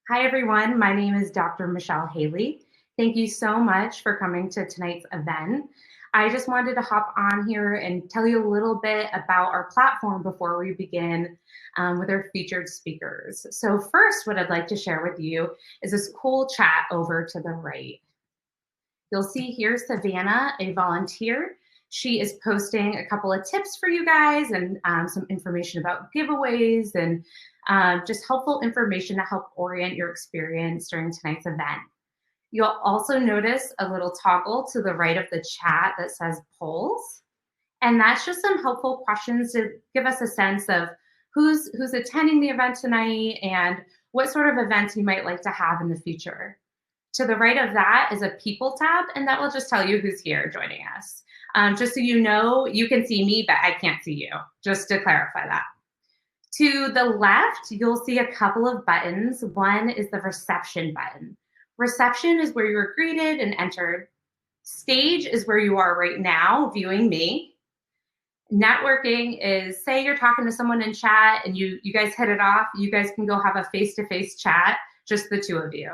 Hi, everyone. My name is Dr. Michele Haley. Thank you so much for coming to tonight's event. I just wanted to hop on here and tell you a little bit about our platform before we begin with our featured speakers. So first, what I'd like to share with you is this cool chat over to the right. You'll see here Savannah, a volunteer. She is posting a couple of tips for you guys and some information about giveaways and just helpful information to help orient your experience during tonight's event. You'll also notice a little toggle to the right of the chat that says polls. And that's just some helpful questions to give us a sense of who's attending the event tonight and what sort of events you might like to have in the future. To the right of that is a people tab, and that will just tell you who's here joining us. Just so you know, you can see me, but I can't see you, just to clarify that. To the left, you'll see a couple of buttons. One is the reception button. Reception is where you're greeted and entered. Stage is where you are right now, viewing me. Networking is, say you're talking to someone in chat and you guys hit it off, you guys can go have a face-to-face chat, just the two of you.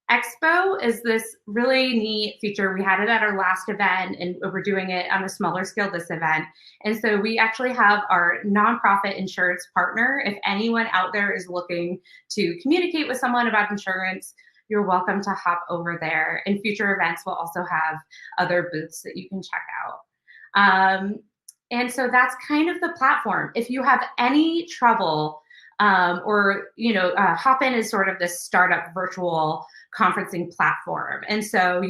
Expo is this really neat feature. We had it at our last event and we're doing it on a smaller scale this event. And so we actually have our nonprofit insurance partner. If anyone out there is looking to communicate with someone about insurance, you're welcome to hop over there. And future events will also have other booths that you can check out. And so that's kind of the platform. If you have any trouble Hopin is sort of this startup virtual conferencing platform. And so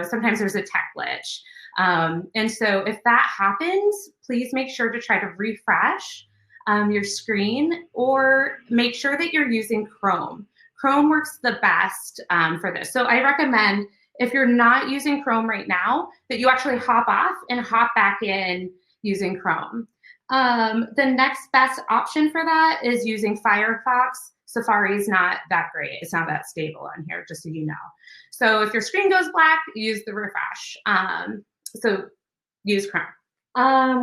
sometimes there's a tech glitch. And so if that happens, please make sure to try to refresh your screen or make sure that you're using Chrome. Chrome works the best for this. So I recommend if you're not using Chrome right now, that you actually hop off and hop back in using Chrome. The next best option for that is using Firefox. Safari is not that great. It's not that stable on here, just so you know. So if your screen goes black, use the refresh. So use Chrome.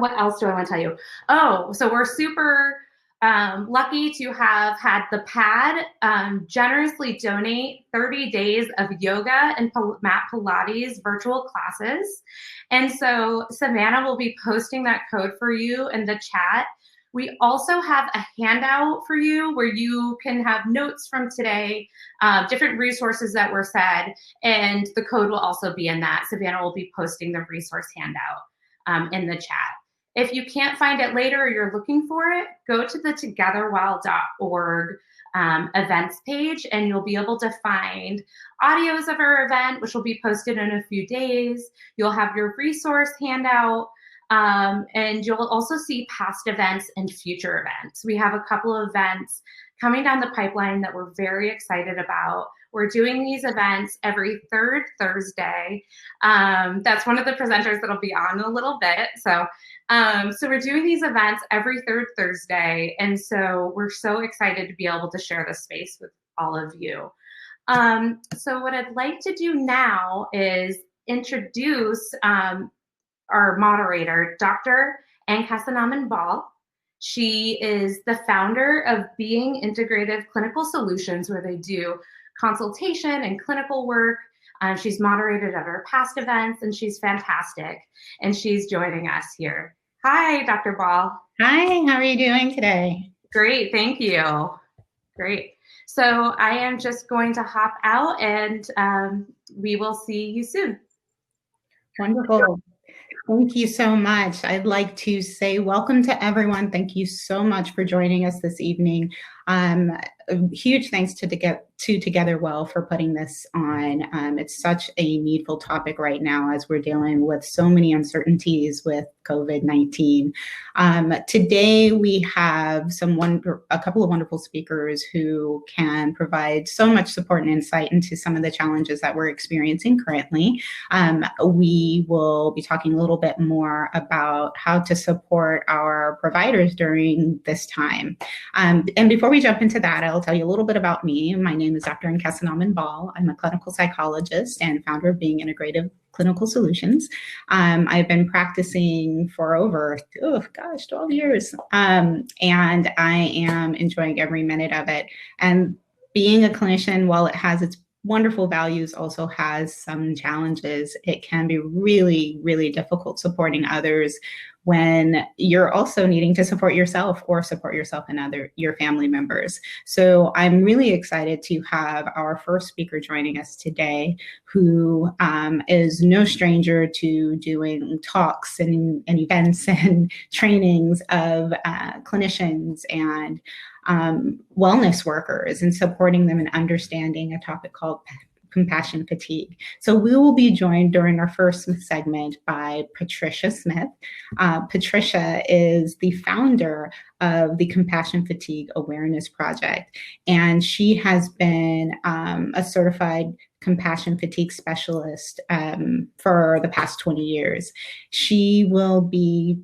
What else do I want to tell you? Oh, so we're super lucky to have had the PAD generously donate 30 days of yoga and mat Pilates virtual classes. And so Savannah will be posting that code for you in the chat. We also have a handout for you where you can have notes from today, different resources that were said, and the code will also be in that. Savannah will be posting the resource handout in the chat. If you can't find it later or you're looking for it, go to the TogetherWell.org events page and you'll be able to find audios of our event, which will be posted in a few days. You'll have your resource handout, and you'll also see past events and future events. We have a couple of events coming down the pipeline that we're very excited about. We're doing these events every third Thursday. That's one of the presenters that'll be on in a little bit. So we're doing these events every third Thursday. And so we're so excited to be able to share this space with all of you. So what I'd like to do now is introduce our moderator, Dr. Ankhesenamun. She is the founder of Being Integrative Clinical Solutions, where they do consultation and clinical work. She's moderated at our past events, and she's fantastic. And she's joining us here. Hi, Dr. Ball. Hi, how are you doing today? Great, thank you. Great. So I am just going to hop out, and we will see you soon. Wonderful. Thank you so much. I'd like to say welcome to everyone. Thank you so much for joining us this evening. A huge thanks to TogetherWell for putting this on. It's such a needful topic right now as we're dealing with so many uncertainties with COVID-19. Today we have a couple of wonderful speakers who can provide so much support and insight into some of the challenges that we're experiencing currently. We will be talking a little bit more about how to support our providers during this time. And before we jump into that, I'll tell you a little bit about me. My name is Dr. Ankhesenamun. I'm a clinical psychologist and founder of Being Integrative Clinical Solutions. I've been practicing for over, 12 years. And I am enjoying every minute of it. And being a clinician, while it has its wonderful values, also has some challenges. It can be really, really difficult supporting others when you're also needing to support yourself or support yourself and your family members. So I'm really excited to have our first speaker joining us today, who is no stranger to doing talks and events and trainings of clinicians and wellness workers and supporting them in understanding a topic called compassion fatigue. So we will be joined during our first segment by Patricia Smith. Patricia is the founder of the Compassion Fatigue Awareness Project, and she has been a certified compassion fatigue specialist for the past 20 years. She will be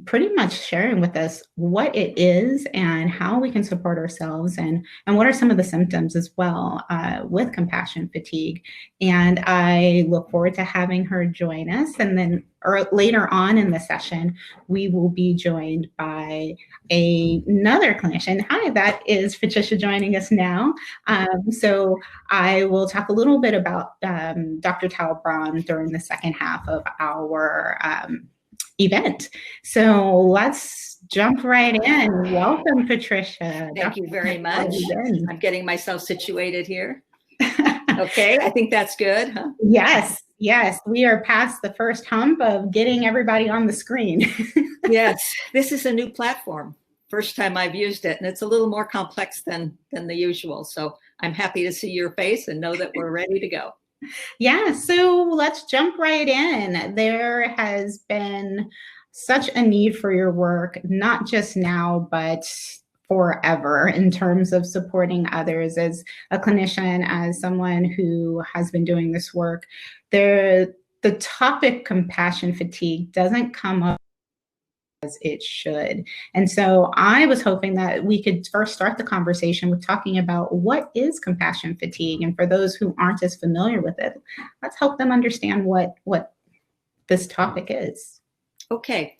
pretty much sharing with us what it is and how we can support ourselves, and what are some of the symptoms as well with compassion fatigue. And I look forward to having her join us. And then later on in the session, we will be joined by another clinician. Hi, that is Patricia joining us now. So I will talk a little bit about Dr. Braun during the second half of our event. So let's jump right in. Welcome, Patricia. Thank you very much. I'm getting myself situated here. Okay, I think that's good, huh? Yes, we are past the first hump of getting everybody on the screen. Yes, this is a new platform. First time I've used it, and it's a little more complex than the usual. So I'm happy to see your face and know that we're ready to go. Yeah, so let's jump right in. There has been such a need for your work, not just now, but forever, in terms of supporting others. As a clinician, as someone who has been doing this work, the topic compassion fatigue doesn't come up as it should. And so I was hoping that we could first start the conversation with talking about what is compassion fatigue. And for those who aren't as familiar with it, let's help them understand what this topic is. Okay,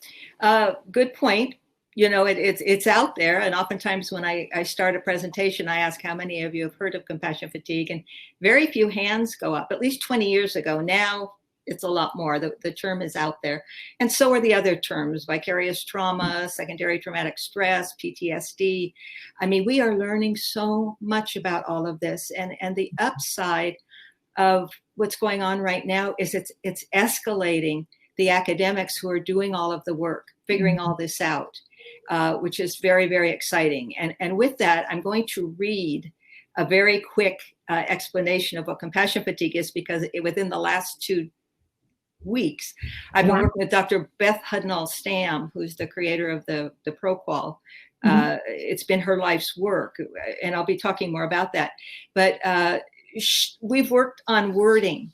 good point. You know, it's out there. And oftentimes when I start a presentation, I ask how many of you have heard of compassion fatigue, and very few hands go up. At least 20 years ago. Now it's a lot more. The term is out there. And so are the other terms: vicarious trauma, secondary traumatic stress, PTSD. I mean, we are learning so much about all of this. And the upside of what's going on right now is it's escalating the academics who are doing all of the work, figuring all this out, which is very, very exciting. And with that, I'm going to read a very quick explanation of what compassion fatigue is, because within the last 2 weeks, I've been working with Dr. Beth Hudnall-Stamm, who's the creator of the ProQual. It's been her life's work, and I'll be talking more about that. But we've worked on wording.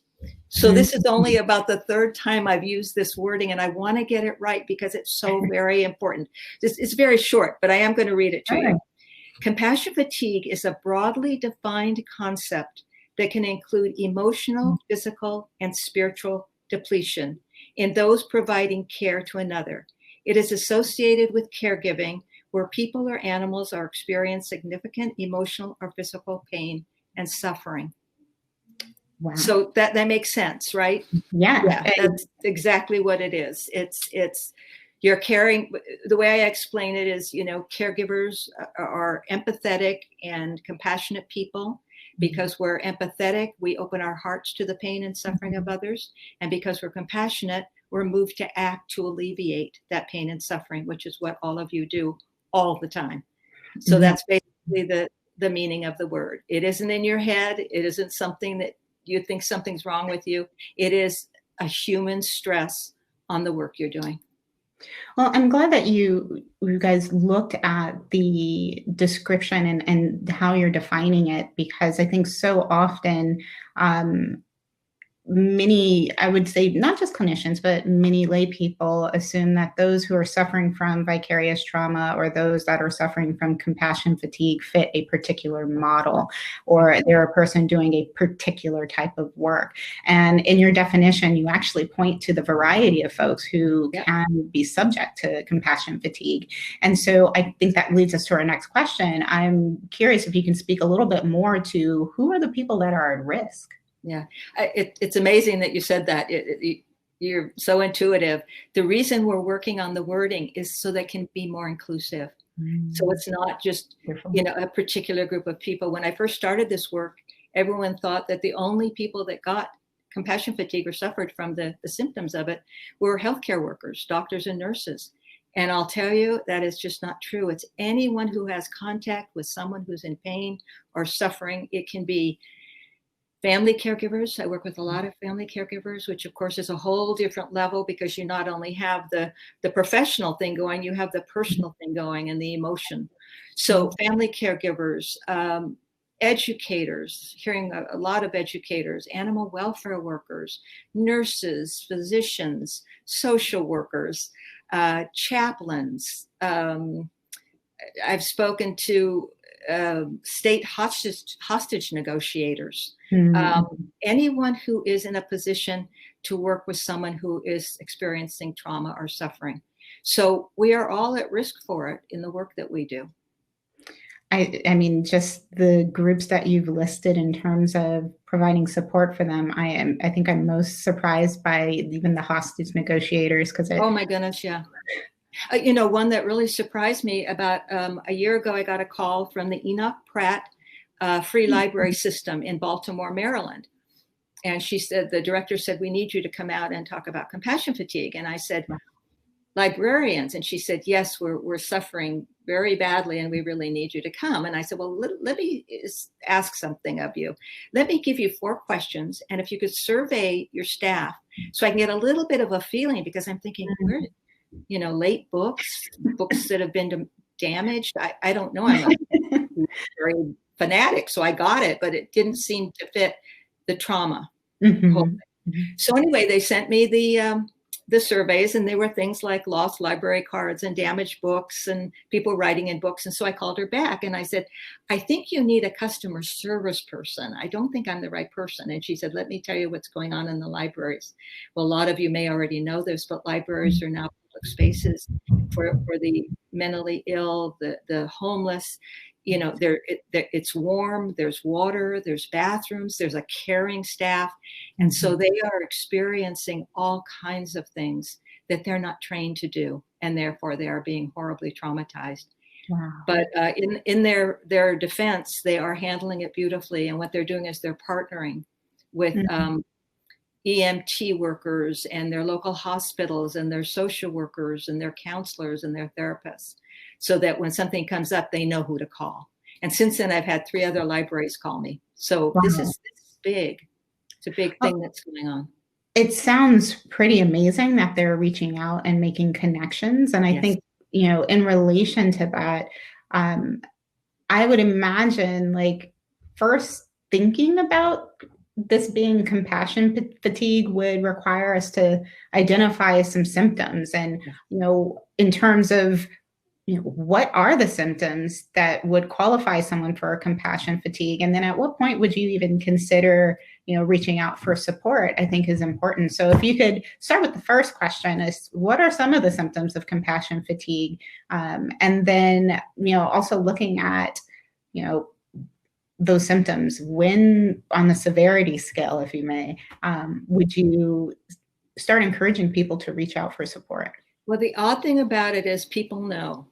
So this is only about the third time I've used this wording, and I want to get it right because it's so very important. It's very short, but I am going to read it to you. Compassion fatigue is a broadly defined concept that can include emotional, physical, and spiritual depletion in those providing care to another. It is associated with caregiving, where people or animals are experiencing significant emotional or physical pain and suffering. Wow. So that makes sense, right? Yeah, that's exactly what it is. It's you're caring. The way I explain it is, you know, caregivers are empathetic and compassionate people. Because we're empathetic, we open our hearts to the pain and suffering of others. And because we're compassionate, we're moved to act to alleviate that pain and suffering, which is what all of you do all the time. So that's basically the meaning of the word. It isn't in your head. It isn't something that you think something's wrong with you. It is a human stress on the work you're doing. Well, I'm glad that you guys looked at the description and how you're defining it, because I think so often many, I would say, not just clinicians, but many lay people assume that those who are suffering from vicarious trauma or those that are suffering from compassion fatigue fit a particular model, or they're a person doing a particular type of work. And in your definition, you actually point to the variety of folks who can be subject to compassion fatigue. And so I think that leads us to our next question. I'm curious if you can speak a little bit more to who are the people that are at risk? Yeah, it's amazing that you said that. You're so intuitive. The reason we're working on the wording is so that it can be more inclusive. So it's not just, a particular group of people. When I first started this work, everyone thought that the only people that got compassion fatigue or suffered from the symptoms of it were healthcare workers, doctors and nurses. And I'll tell you that is just not true. It's anyone who has contact with someone who's in pain or suffering. It can be family caregivers. I work with a lot of family caregivers, which of course is a whole different level, because you not only have the professional thing going, you have the personal thing going and the emotion. So family caregivers, educators, hearing a lot of educators, animal welfare workers, nurses, physicians, social workers, chaplains. I've spoken to state hostage negotiators, anyone who is in a position to work with someone who is experiencing trauma or suffering. So we are all at risk for it in the work that we do. I mean, just the groups that you've listed in terms of providing support for them, I think I'm most surprised by even the hostage negotiators, because oh my goodness, yeah. One that really surprised me, about a year ago, I got a call from the Enoch Pratt free library system in Baltimore, Maryland. And she said, the director said, we need you to come out and talk about compassion fatigue. And I said, librarians? And she said, yes, we're suffering very badly and we really need you to come. And I said, well, let me ask something of you. Let me give you 4 questions. And if you could survey your staff so I can get a little bit of a feeling, because I'm thinking, where late books that have been damaged. I don't know. I'm a very fanatic, so I got it, but it didn't seem to fit the trauma. So anyway, they sent me the surveys, and they were things like lost library cards and damaged books and people writing in books. And so I called her back and I said, I think you need a customer service person. I don't think I'm the right person. And she said, let me tell you what's going on in the libraries. Well, a lot of you may already know this, but libraries are now public spaces for the mentally ill, the homeless. It's warm, there's water, there's bathrooms, there's a caring staff. And so they are experiencing all kinds of things that they're not trained to do. And therefore they are being horribly traumatized. Wow. But in their defense, they are handling it beautifully. And what they're doing is they're partnering with EMT workers and their local hospitals and their social workers and their counselors and their therapists, so that when something comes up, they know who to call. And since then, I've had 3 other libraries call me. So this is big. It's a big thing that's going on. It sounds pretty amazing that they're reaching out and making connections. And I think, in relation to that, I would imagine, first thinking about this being compassion fatigue would require us to identify some symptoms. And, in terms of, what are the symptoms that would qualify someone for compassion fatigue? And then at what point would you even consider, reaching out for support, I think is important. So if you could start with the first question, is what are some of the symptoms of compassion fatigue? And then, also looking at, those symptoms, when on the severity scale, if you may, would you start encouraging people to reach out for support? Well, the odd thing about it is people know.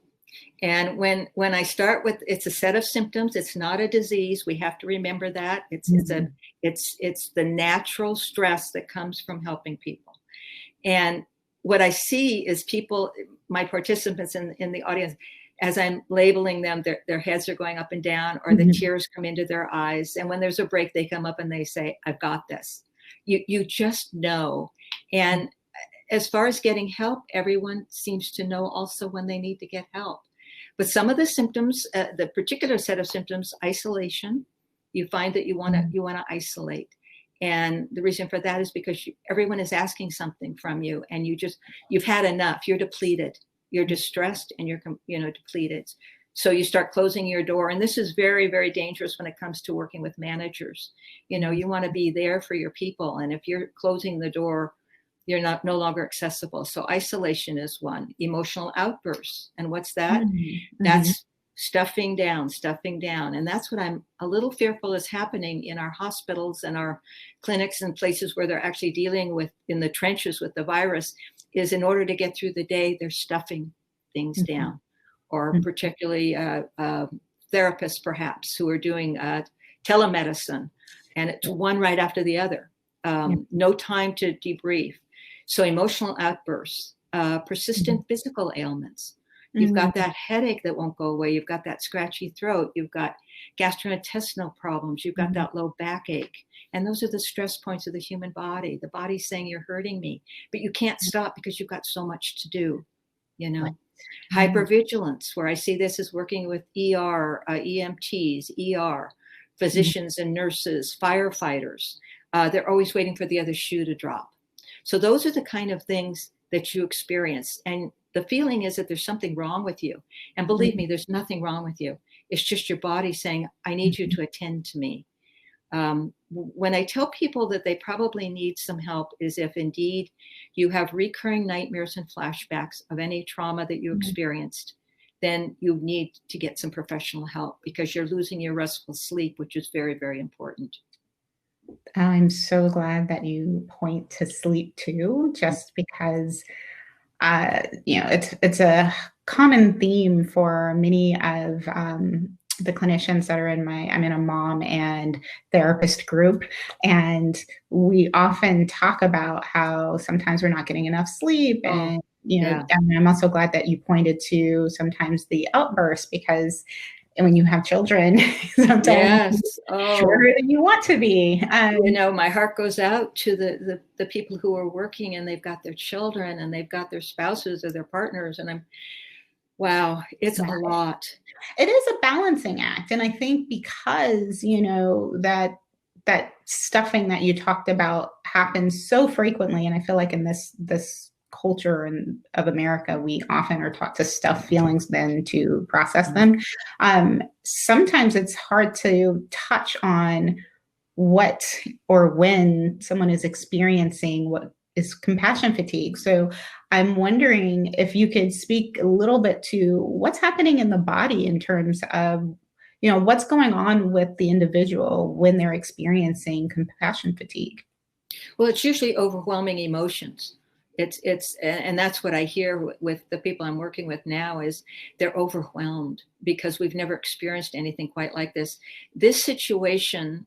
And when I start with, it's a set of symptoms, it's not a disease. We have to remember that. It's the natural stress that comes from helping people. And what I see is people, my participants in the audience, as I'm labeling them, their heads are going up and down, or the tears come into their eyes. And when there's a break, they come up and they say, I've got this. You just know. And as far as getting help, everyone seems to know also when they need to get help. But some of the symptoms, the particular set of symptoms, isolation, you find that you want to isolate. And the reason for that is because everyone is asking something from you, and you've had enough. You're depleted. You're distressed, and you're depleted. So you start closing your door. And this is very, very dangerous when it comes to working with managers. You want to be there for your people. And if you're closing the door, you're no longer accessible. So isolation is one. Emotional outbursts. And what's that? Mm-hmm. That's stuffing down. And that's what I'm a little fearful is happening in our hospitals and our clinics and places where they're actually dealing with, in the trenches with the virus, is in order to get through the day, they're stuffing things Mm-hmm. down. Or particularly therapists, perhaps, who are doing telemedicine, and it's one right after the other. No time to debrief. So emotional outbursts, persistent physical ailments. You've got that headache that won't go away. You've got that scratchy throat. You've got gastrointestinal problems. You've got that low backache. And those are the stress points of the human body. The body's saying, you're hurting me, but you can't stop because you've got so much to do, Hypervigilance, where I see this is working with EMTs, physicians and nurses, firefighters. They're always waiting for the other shoe to drop. So those are the kind of things that you experience. And the feeling is that there's something wrong with you. And believe me, there's nothing wrong with you. It's just your body saying, I need you to attend to me. When I tell people that they probably need some help is if indeed you have recurring nightmares and flashbacks of any trauma that you experienced, then you need to get some professional help because you're losing your restful sleep, which is very, very important. I'm so glad that you point to sleep too, just because, it's a common theme for many of the clinicians that are I'm in a mom and therapist group. And we often talk about how sometimes we're not getting enough sleep. And, and I'm also glad that you pointed to sometimes the outbursts, because when you have children, sometimes shorter than you want to be. My heart goes out to the people who are working and they've got their children and they've got their spouses or their partners. And wow, it's a lot. It is a balancing act. And I think because, that stuffing that you talked about happens so frequently. And I feel like in this culture of America, we often are taught to stuff feelings than to process them. Sometimes it's hard to touch on what or when someone is experiencing what is compassion fatigue. So I'm wondering if you could speak a little bit to what's happening in the body in terms of, what's going on with the individual when they're experiencing compassion fatigue. Well, it's usually overwhelming emotions. And that's what I hear with the people I'm working with now is they're overwhelmed because we've never experienced anything quite like this. This situation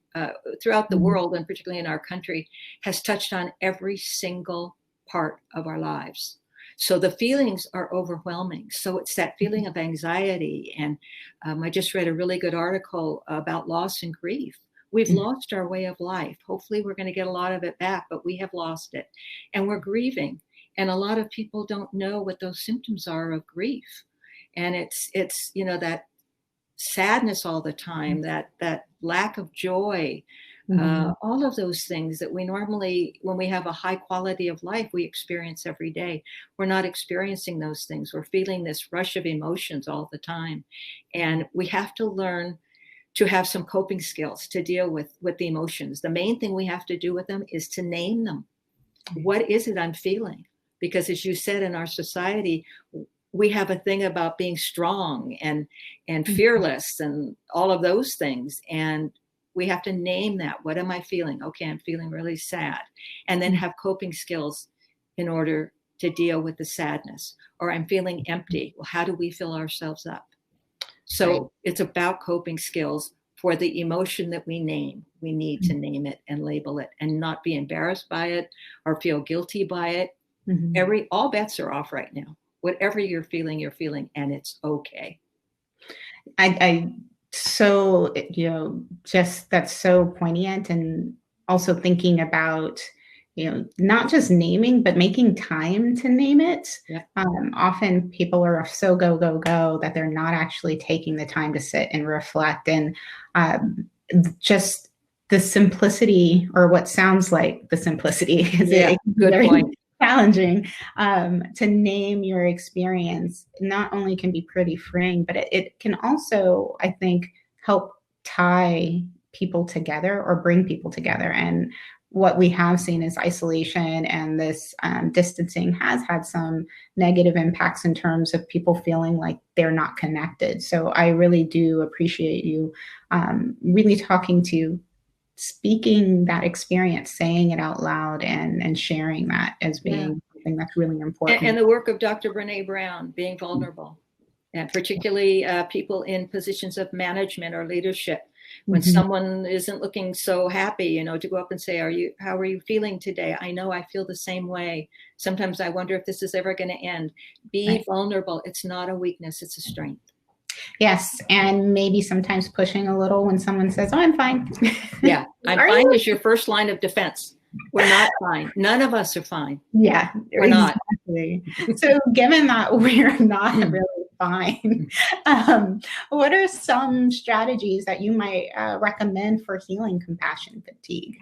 throughout the world, and particularly in our country, has touched on every single part of our lives. So the feelings are overwhelming. So it's that feeling of anxiety. And I just read a really good article about loss and grief. We've lost our way of life. Hopefully we're going to get a lot of it back, but we have lost it and we're grieving. And a lot of people don't know what those symptoms are of grief. And it's that sadness all the time, that lack of joy, all of those things that we normally, when we have a high quality of life, we experience every day. We're not experiencing those things. We're feeling this rush of emotions all the time. And we have to learn to have some coping skills to deal with the emotions. The main thing we have to do with them is to name them. What is it I'm feeling? Because as you said, in our society, we have a thing about being strong and fearless and all of those things. And we have to name that. What am I feeling? Okay, I'm feeling really sad. And then have coping skills in order to deal with the sadness. Or I'm feeling empty. Well, how do we fill ourselves up? So it's about coping skills for the emotion that we name. We need to name it and label it and not be embarrassed by it or feel guilty by it. All bets are off right now. Whatever you're feeling, and it's okay. So, just that's so poignant, and also thinking about, not just naming, but making time to name it. Yeah. Often people are so go, go, go that they're not actually taking the time to sit and reflect and just the simplicity, or what sounds like the simplicity, because it can be good very point. challenging, to name your experience, not only can be pretty freeing, but it can also, I think, help tie people together or bring people together. And what we have seen is isolation and this distancing has had some negative impacts in terms of people feeling like they're not connected. So I really do appreciate you really speaking that experience, saying it out loud, and sharing that as being something that's really important. And the work of Dr. Braun, being vulnerable, and particularly people in positions of management or leadership. When someone isn't looking so happy, to go up and say, how are you feeling today? I know I feel the same way. Sometimes I wonder if this is ever going to end. Be vulnerable. It's not a weakness, it's a strength. Yes, and maybe sometimes pushing a little when someone says, "Oh, I'm fine." Yeah, I'm fine is your first line of defense. We're not fine. None of us are fine. Yeah, we're exactly. Not. So given that we're not really fine, what are some strategies that you might recommend for healing compassion fatigue?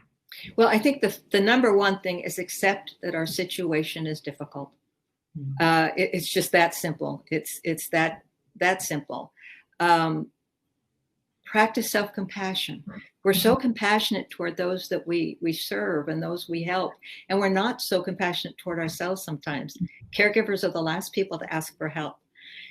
Well, I think the number one thing is accept that our situation is difficult. It's just that simple. It's that simple. Practice self-compassion. We're so compassionate toward those that we serve and those we help, and we're not so compassionate toward ourselves sometimes. Caregivers are the last people to ask for help.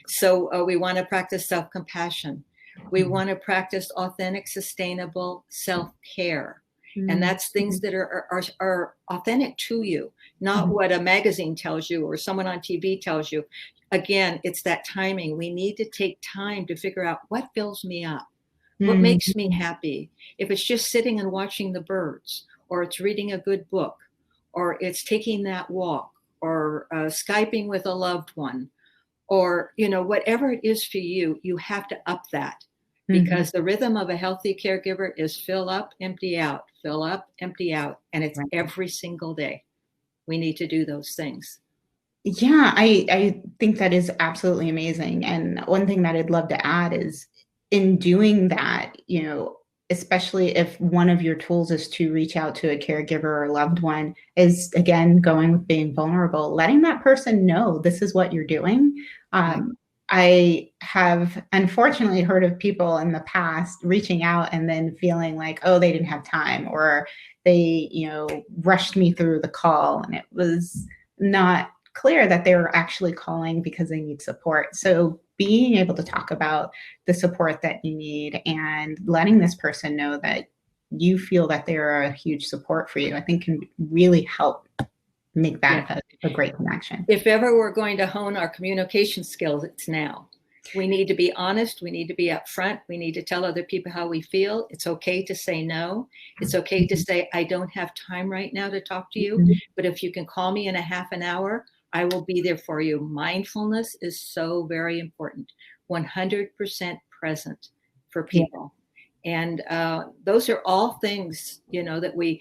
So we want to practice self-compassion. We want to practice authentic, sustainable self-care. And that's things that are authentic to you, not what a magazine tells you or someone on TV tells you. Again, it's that timing. We need to take time to figure out what fills me up, what makes me happy. If it's just sitting and watching the birds, or it's reading a good book, or it's taking that walk, or Skyping with a loved one, or, whatever it is for you, you have to up that. Because the rhythm of a healthy caregiver is fill up, empty out, fill up, empty out. And it's every single day. We need to do those things. Yeah, I think that is absolutely amazing. And one thing that I'd love to add is, in doing that, especially if one of your tools is to reach out to a caregiver or a loved one, is again, going with being vulnerable, letting that person know this is what you're doing. I have unfortunately heard of people in the past reaching out and then feeling like, oh, they didn't have time, or they, rushed me through the call, and it was not clear that they were actually calling because they need support. So being able to talk about the support that you need and letting this person know that you feel that they're a huge support for you, I think can really help make that a great connection. If ever we're going to hone our communication skills, it's now. We need to be honest. We need to be upfront. We need to tell other people how we feel. It's okay to say no. It's okay to say, I don't have time right now to talk to you, but if you can call me in a half an hour, I will be there for you. Mindfulness is so very important. 100% present for people. And those are all things, that we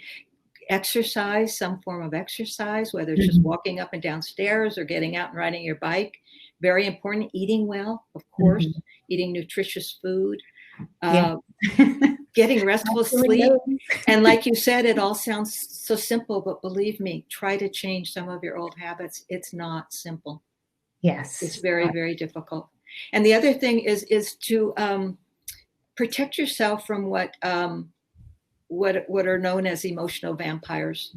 exercise, some form of exercise, whether it's just walking up and down stairs or getting out and riding your bike. Very important. Eating well, of course, eating nutritious food, getting restful sleep. And like you said, it all sounds so simple, but believe me, try to change some of your old habits. It's not simple. Yes. It's very, very difficult. And the other thing is to protect yourself from what are known as emotional vampires.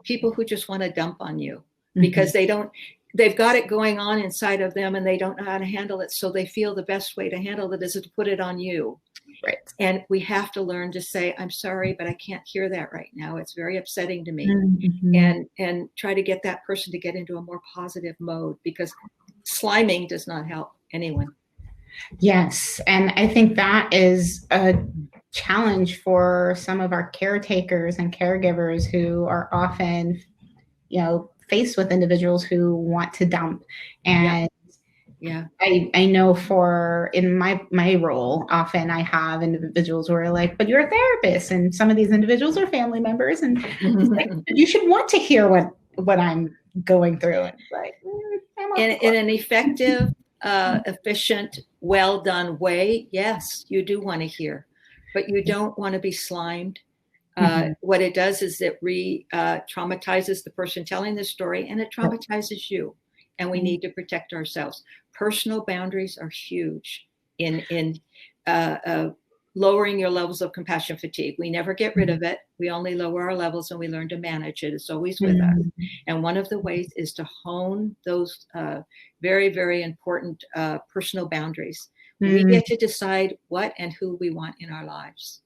People who just want to dump on you because they've got it going on inside of them and they don't know how to handle it. So they feel the best way to handle it is to put it on you. Right. And we have to learn to say, I'm sorry, but I can't hear that right now. It's very upsetting to me. And try to get that person to get into a more positive mode, because sliming does not help anyone. Yes. And I think that is a challenge for some of our caretakers and caregivers who are often, faced with individuals who want to dump. And I know in my role, often I have individuals who are like, but you're a therapist, and some of these individuals are family members, and it's like, you should want to hear what I'm going through. And it's like, in an effective, efficient, well done way, yes, you do want to hear, but you don't want to be slimed. What it does is it traumatizes the person telling the story, and it traumatizes you. And we need to protect ourselves. Personal boundaries are huge in lowering your levels of compassion fatigue. We never get rid of it. We only lower our levels and we learn to manage it. It's always with us. And one of the ways is to hone those very, very important personal boundaries. We get to decide what and who we want in our lives.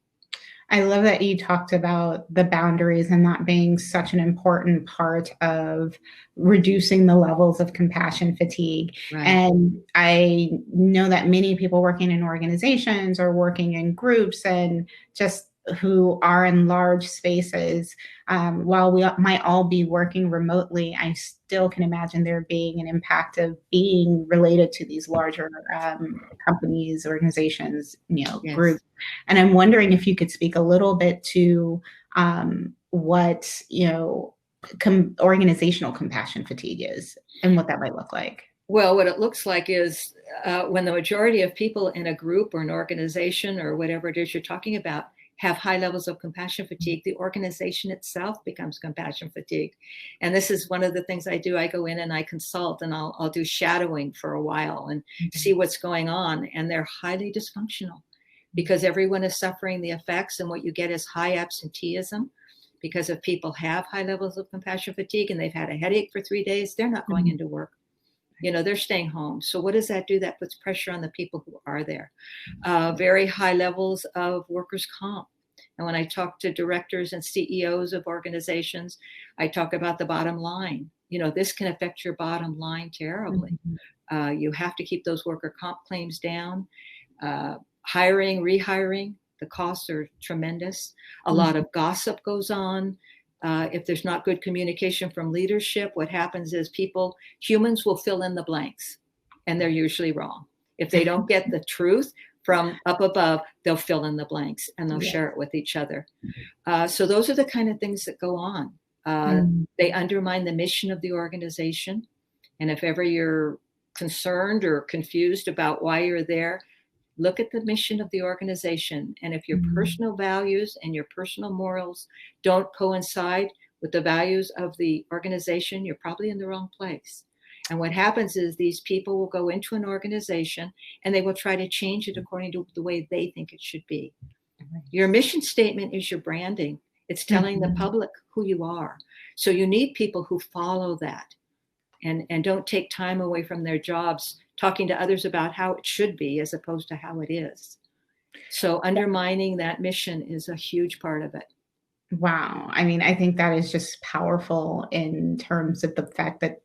I love that you talked about the boundaries and that being such an important part of reducing the levels of compassion fatigue. Right. And I know that many people working in organizations or working in groups and just who are in large spaces, while we might all be working remotely, I still can imagine there being an impact of being related to these larger companies, organizations, Yes. groups. And I'm wondering if you could speak a little bit to what, organizational compassion fatigue is and what that might look like. Well, what it looks like is when the majority of people in a group or an organization or whatever it is you're talking about have high levels of compassion fatigue, the organization itself becomes compassion fatigued. And this is one of the things I do. I go in and I consult, and I'll do shadowing for a while and see what's going on. And they're highly dysfunctional because everyone is suffering the effects. And what you get is high absenteeism, because if people have high levels of compassion fatigue and they've had a headache for 3 days, they're not going into work. They're staying home. So what does that do? That puts pressure on the people who are there. Very high levels of workers' comp. And when I talk to directors and CEOs of organizations, I talk about the bottom line. This can affect your bottom line terribly. You have to keep those worker comp claims down. Hiring, rehiring, the costs are tremendous. A lot of gossip goes on. If there's not good communication from leadership, what happens is humans will fill in the blanks, and they're usually wrong. If they don't get the truth from up above, they'll fill in the blanks and they'll share it with each other. So those are the kind of things that go on. They undermine the mission of the organization. And if ever you're concerned or confused about why you're there, look at the mission of the organization. And if your personal values and your personal morals don't coincide with the values of the organization, you're probably in the wrong place. And what happens is these people will go into an organization and they will try to change it according to the way they think it should be. Your mission statement is your branding. It's telling the public who you are. So you need people who follow that and don't take time away from their jobs talking to others about how it should be as opposed to how it is. So undermining that mission is a huge part of it. Wow. I mean, I think that is just powerful in terms of the fact that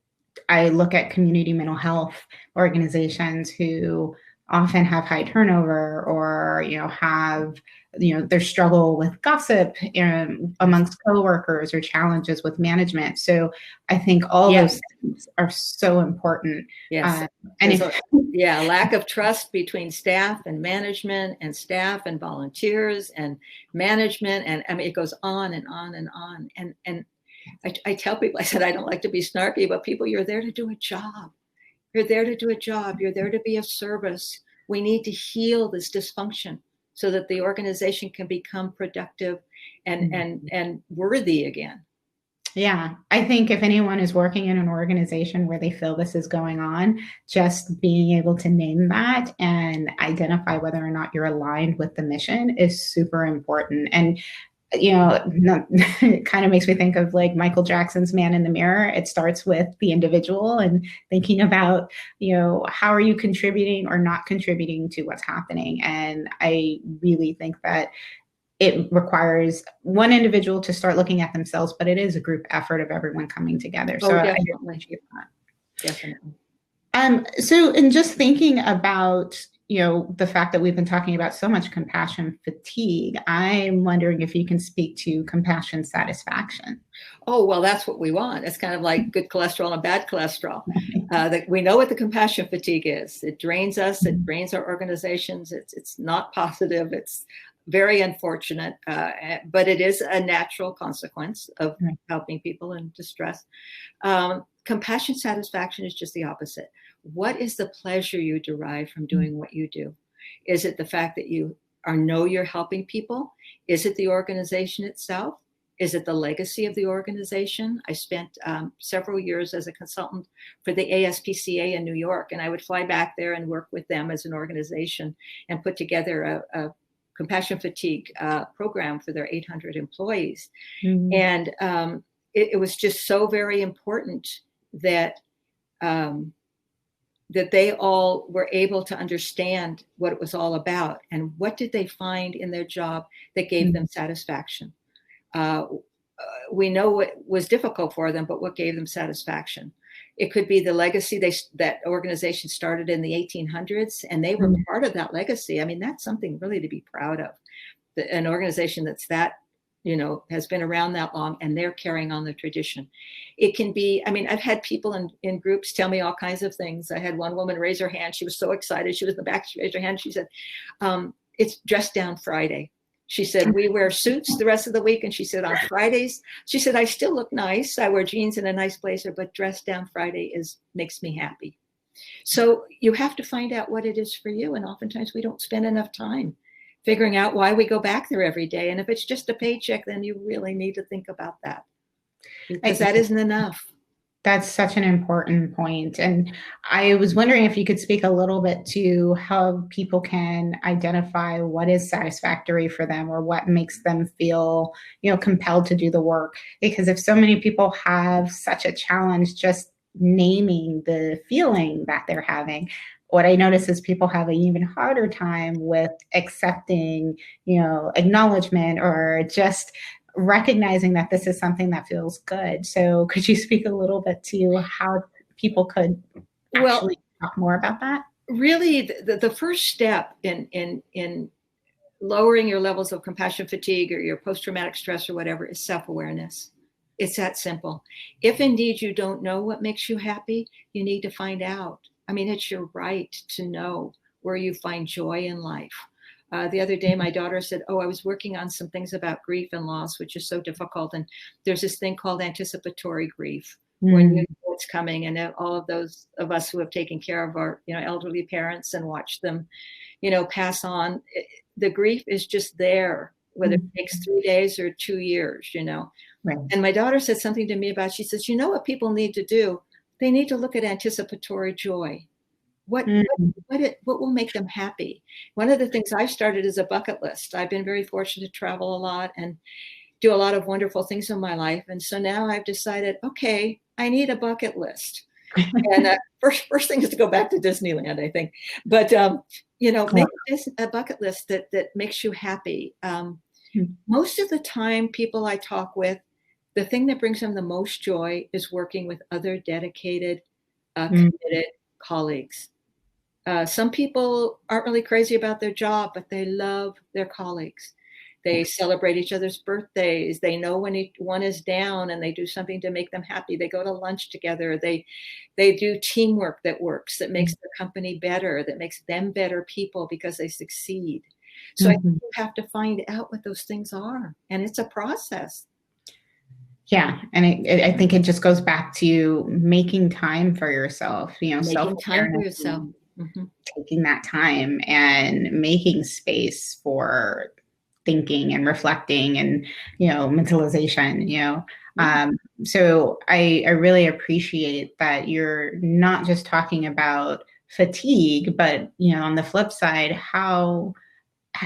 I look at community mental health organizations who often have high turnover or, have, their struggle with gossip amongst coworkers or challenges with management. So I think all those things are so important. Yes. And lack of trust between staff and management and staff and volunteers and management. And I mean, it goes on and on and on. And I tell people, I said, I don't like to be snarky, but people, you're there to do a job. You're there to do a job. You're there to be of service. We need to heal this dysfunction so that the organization can become productive and worthy again. Yeah, I think if anyone is working in an organization where they feel this is going on, just being able to name that and identify whether or not you're aligned with the mission is super important. And it kind of makes me think of like Michael Jackson's Man in the Mirror. It starts with the individual and thinking about, how are you contributing or not contributing to what's happening? And I really think that it requires one individual to start looking at themselves, but it is a group effort of everyone coming together. So definitely. I appreciate that. Definitely. So in just thinking about, the fact that we've been talking about so much compassion fatigue, I'm wondering if you can speak to compassion satisfaction. Oh, well, that's what we want. It's kind of like good cholesterol and bad cholesterol. That we know what the compassion fatigue is. It drains us. It drains our organizations. It's not positive. It's very unfortunate, but it is a natural consequence of helping people in distress. Compassion satisfaction is just the opposite. What is the pleasure you derive from doing what you do? Is it the fact that you or know you're helping people? Is it the organization itself? Is it the legacy of the organization? I spent several years as a consultant for the ASPCA in New York, and I would fly back there and work with them as an organization and put together a compassion fatigue program for their 800 employees. Mm-hmm. And it was just so very important that that they all were able to understand what it was all about and what did they find in their job that gave them satisfaction. We know what was difficult for them, but what gave them satisfaction. It could be the legacy that organization started in the 1800s, and they were part of that legacy. I mean, that's something really to be proud of. An organization that's that, has been around that long, and they're carrying on the tradition. It can be, I mean, I've had people in groups tell me all kinds of things. I had one woman raise her hand. She was so excited. She was in the back. She raised her hand. She said, it's Dress Down Friday. She said, we wear suits the rest of the week. And she said, on Fridays, she said, I still look nice. I wear jeans and a nice blazer, but Dress Down Friday makes me happy. So you have to find out what it is for you. And oftentimes we don't spend enough time figuring out why we go back there every day. And if it's just a paycheck, then you really need to think about that, because that isn't enough. That's such an important point. And I was wondering if you could speak a little bit to how people can identify what is satisfactory for them or what makes them feel, compelled to do the work. Because if so many people have such a challenge just naming the feeling that they're having, what I notice is people have an even harder time with accepting, acknowledgement or just recognizing that this is something that feels good. So could you speak a little bit to how people could actually talk more about that? Really, the first step in lowering your levels of compassion fatigue or your post-traumatic stress or whatever is self-awareness. It's that simple. If indeed you don't know what makes you happy, you need to find out. I mean, it's your right to know where you find joy in life. The other day, my daughter said, I was working on some things about grief and loss, which is so difficult. And there's this thing called anticipatory grief, when you know what's coming. And all of those of us who have taken care of our, elderly parents and watched them, pass on, the grief is just there, whether it takes 3 days or 2 years, Right. And my daughter said something to me about, she says, what people need to do? They need to look at anticipatory joy. What will make them happy? One of the things I've started is a bucket list. I've been very fortunate to travel a lot and do a lot of wonderful things in my life. And so now I've decided, okay, I need a bucket list. And first thing is to go back to Disneyland, I think. But, make a bucket list that makes you happy. Most of the time, people I talk with, the thing that brings them the most joy is working with other dedicated, committed colleagues. Some people aren't really crazy about their job, but they love their colleagues. They celebrate each other's birthdays. They know when one is down and they do something to make them happy. They go to lunch together. They do teamwork that works, that makes the company better, that makes them better people because they succeed. So I think you have to find out what those things are. And it's a process. Yeah. And I think it just goes back to making time for yourself, making time for yourself. Taking that time and making space for thinking and reflecting and, mentalization, So I really appreciate that you're not just talking about fatigue, but, on the flip side, how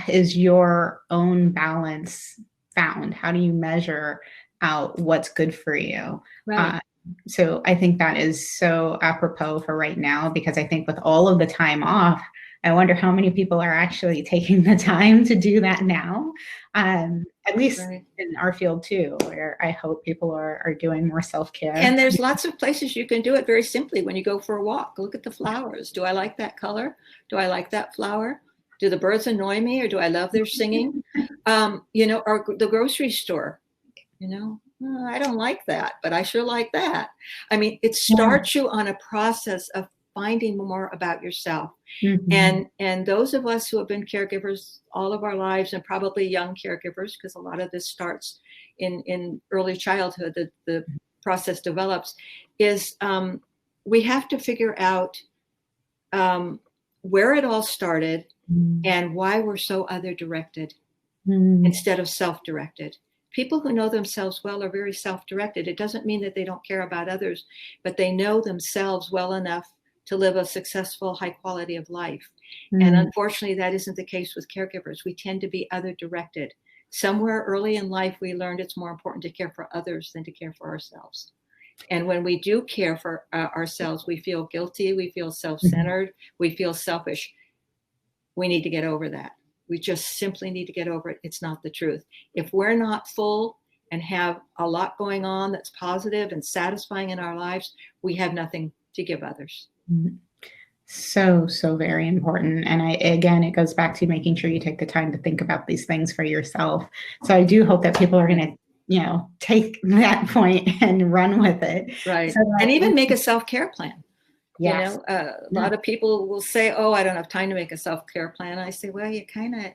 is your own balance found? How do you measure out what's good for you? Right. So I think that is so apropos for right now, because I think with all of the time off, I wonder how many people are actually taking the time to do that now, at least in our field too, where I hope people are doing more self-care. And there's lots of places you can do it very simply. When you go for a walk, look at the flowers. Do I like that color? Do I like that flower? Do the birds annoy me, or do I love their singing? Or the grocery store, I don't like that, but I sure like that. I mean, it starts you on a process of finding more about yourself. And those of us who have been caregivers all of our lives, and probably young caregivers, because a lot of this starts in early childhood, the process develops, is we have to figure out where it all started and why we're so other-directed instead of self-directed. People who know themselves well are very self-directed. It doesn't mean that they don't care about others, but they know themselves well enough to live a successful, high quality of life. And unfortunately, that isn't the case with caregivers. We tend to be other-directed. Somewhere early in life, we learned it's more important to care for others than to care for ourselves. And when we do care for ourselves, we feel guilty, we feel self-centered, we feel selfish. We need to get over that. We just simply need to get over it. It's not the truth. If we're not full and have a lot going on that's positive and satisfying in our lives, we have nothing to give others. So very important. And again, it goes back to making sure you take the time to think about these things for yourself. So I do hope that people are going to, take that point and run with it. Right. So and even make a self-care plan. Yes. A lot of people will say, oh, I don't have time to make a self-care plan. I say, well, you kind of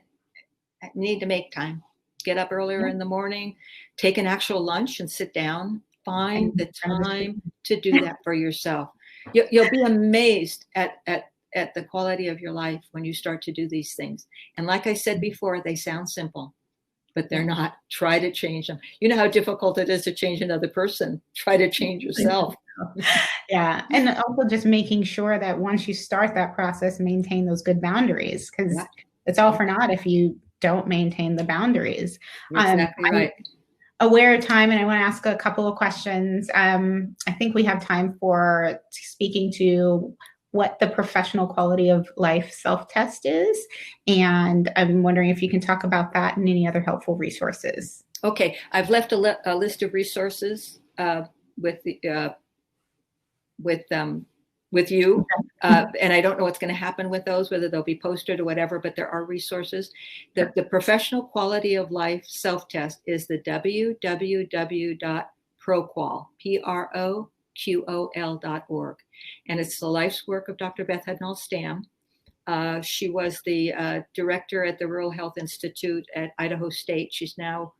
need to make time. Get up earlier in the morning, take an actual lunch and sit down. Find the time to do that for yourself. You'll be amazed at the quality of your life when you start to do these things. And like I said before, they sound simple, but they're not. Try to change them. You know how difficult it is to change another person. Try to change yourself. Yeah. And also just making sure that once you start that process, maintain those good boundaries, because it's all for naught if you don't maintain the boundaries. Exactly right. Aware of time, and I want to ask a couple of questions. I think we have time for speaking to what the professional quality of life self-test is. And I'm wondering if you can talk about that and any other helpful resources. Okay. I've left a list of resources with you. And I don't know what's going to happen with those, whether they'll be posted or whatever, but there are resources. The professional quality of life self-test is the www.proqual, PROQOL.org. And it's the life's work of Dr. Beth Hednall-Stam. She was the director at the Rural Health Institute at Idaho State. She's now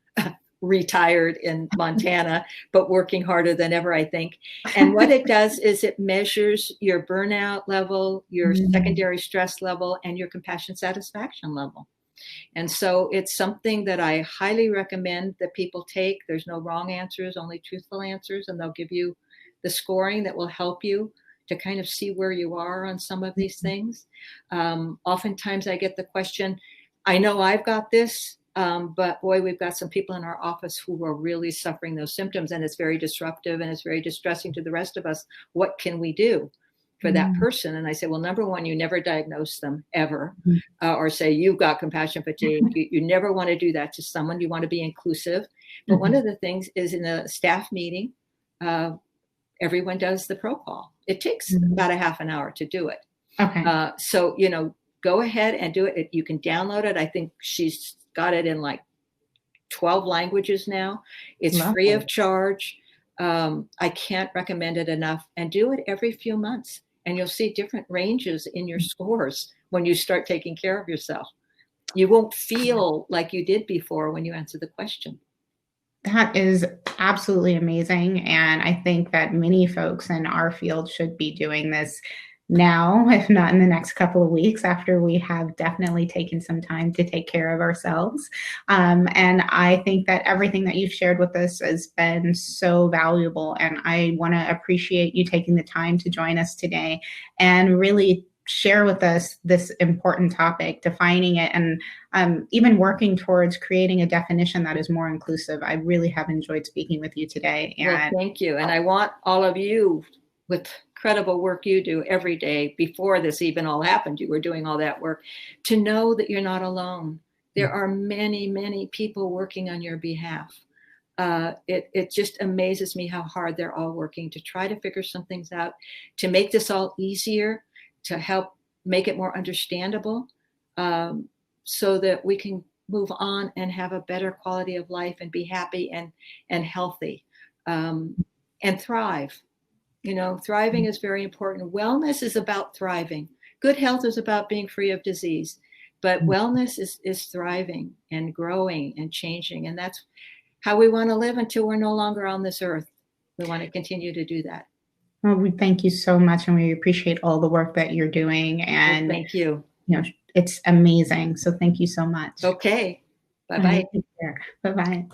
retired in Montana, but working harder than ever, I think. And what it does is it measures your burnout level, your secondary stress level, and your compassion satisfaction level. And so it's something that I highly recommend that people take. There's no wrong answers, only truthful answers, and they'll give you the scoring that will help you to kind of see where you are on some of these things. Oftentimes I get the question, I know I've got this, but boy, we've got some people in our office who are really suffering those symptoms, and it's very disruptive and it's very distressing to the rest of us. What can we do for that person? And I say, well, number one, you never diagnose them ever, or say you've got compassion fatigue. You never want to do that to someone. You want to be inclusive. But one of the things is in a staff meeting, everyone does the ProQual. It takes about a half an hour to do it. Okay. So, go ahead and do it. You can download it. I think she's got it in like 12 languages now. It's free of charge. I can't recommend it enough. And do it every few months. And you'll see different ranges in your scores when you start taking care of yourself. You won't feel like you did before when you answer the question. That is absolutely amazing. And I think that many folks in our field should be doing this now, if not in the next couple of weeks, after we have definitely taken some time to take care of ourselves. And I think that everything that you've shared with us has been so valuable. And I want to appreciate you taking the time to join us today and really share with us this important topic, defining it, and even working towards creating a definition that is more inclusive. I really have enjoyed speaking with you today. And well, thank you. And I want all of you, with incredible work you do every day, before this even all happened, you were doing all that work, to know that you're not alone. There are many, many people working on your behalf. It just amazes me how hard they're all working to try to figure some things out, to make this all easier, to help make it more understandable, so that we can move on and have a better quality of life and be happy and healthy, and thrive. Thriving is very important. Wellness is about thriving. Good health is about being free of disease, but wellness is thriving and growing and changing. And that's how we want to live until we're no longer on this earth. We want to continue to do that. Well, we thank you so much, and we appreciate all the work that you're doing, and thank you. it's amazing. So thank you so much. Okay. Bye-bye. Take care. Bye-bye.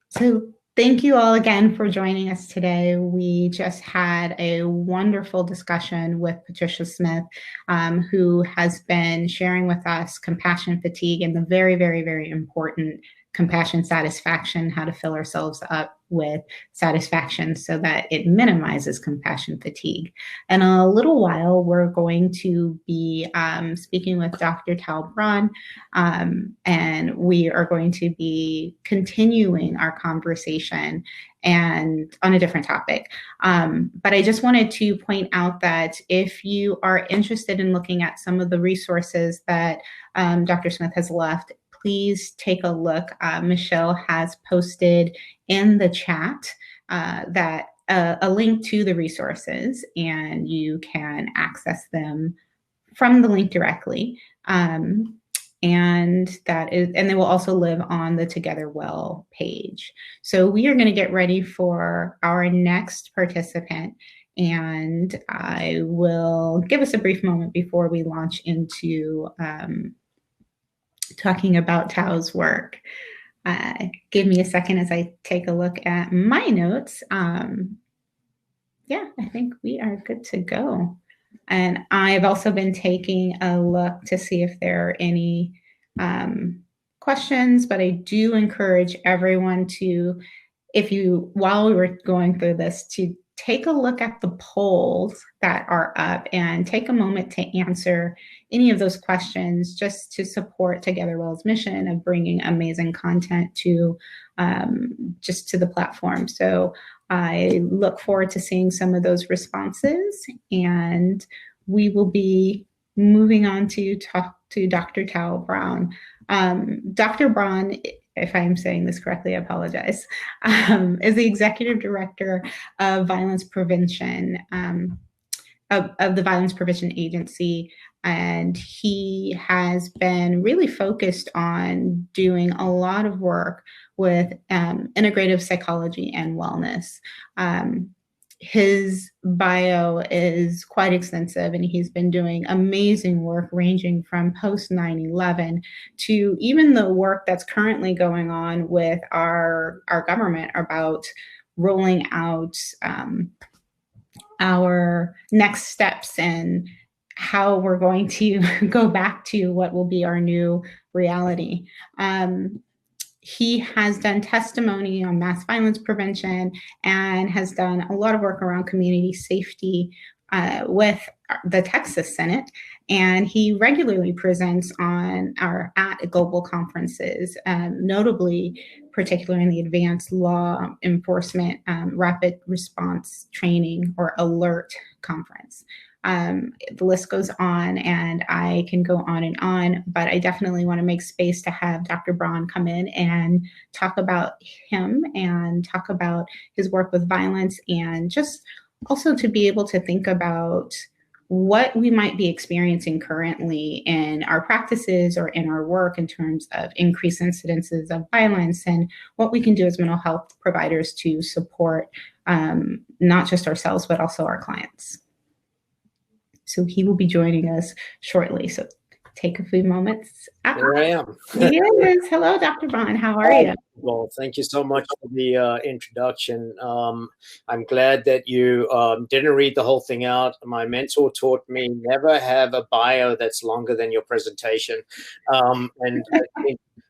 So thank you all again for joining us today. We just had a wonderful discussion with Patricia Smith, who has been sharing with us compassion fatigue and the very, very, very important compassion satisfaction, how to fill ourselves up with satisfaction so that it minimizes compassion fatigue. In a little while, we're going to be speaking with Dr. Braun, and we are going to be continuing our conversation and on a different topic. But I just wanted to point out that if you are interested in looking at some of the resources that Dr. Smith has left, please take a look. Michele has posted in the chat that a link to the resources, and you can access them from the link directly. And they will also live on the TogetherWell page. So we are going to get ready for our next participant, and I will give us a brief moment before we launch into talking about Tao's work. Give me a second as I take a look at my notes. Yeah, I think we are good to go. And I've also been taking a look to see if there are any questions, but I do encourage everyone to, while we were going through this, to take a look at the polls that are up and take a moment to answer any of those questions, just to support TogetherWell's mission of bringing amazing content to just to the platform. So I look forward to seeing some of those responses, and we will be moving on to talk to Dr. Tao Braun. Dr. Braun, if I'm saying this correctly, I apologize, is the Executive Director of Violence Prevention, of the Violence Prevention Agency. And he has been really focused on doing a lot of work with integrative psychology and wellness. His bio is quite extensive, and he's been doing amazing work ranging from post 9/11 to even the work that's currently going on with our government about rolling out our next steps and how we're going to go back to what will be our new reality. He has done testimony on mass violence prevention and has done a lot of work around community safety with the Texas Senate. And he regularly presents at global conferences, notably, particularly in the Advanced Law Enforcement Rapid Response Training or ALERT conference. The list goes on, and I can go on, but I definitely want to make space to have Dr. Braun come in and talk about him and talk about his work with violence, and just also to be able to think about what we might be experiencing currently in our practices or in our work in terms of increased incidences of violence, and what we can do as mental health providers to support not just ourselves, but also our clients. So he will be joining us shortly. So take a few moments. Here I am. He is. Hello, Dr. Braun. How are you? Well, thank you so much for the introduction. I'm glad that you didn't read the whole thing out. My mentor taught me never have a bio that's longer than your presentation. And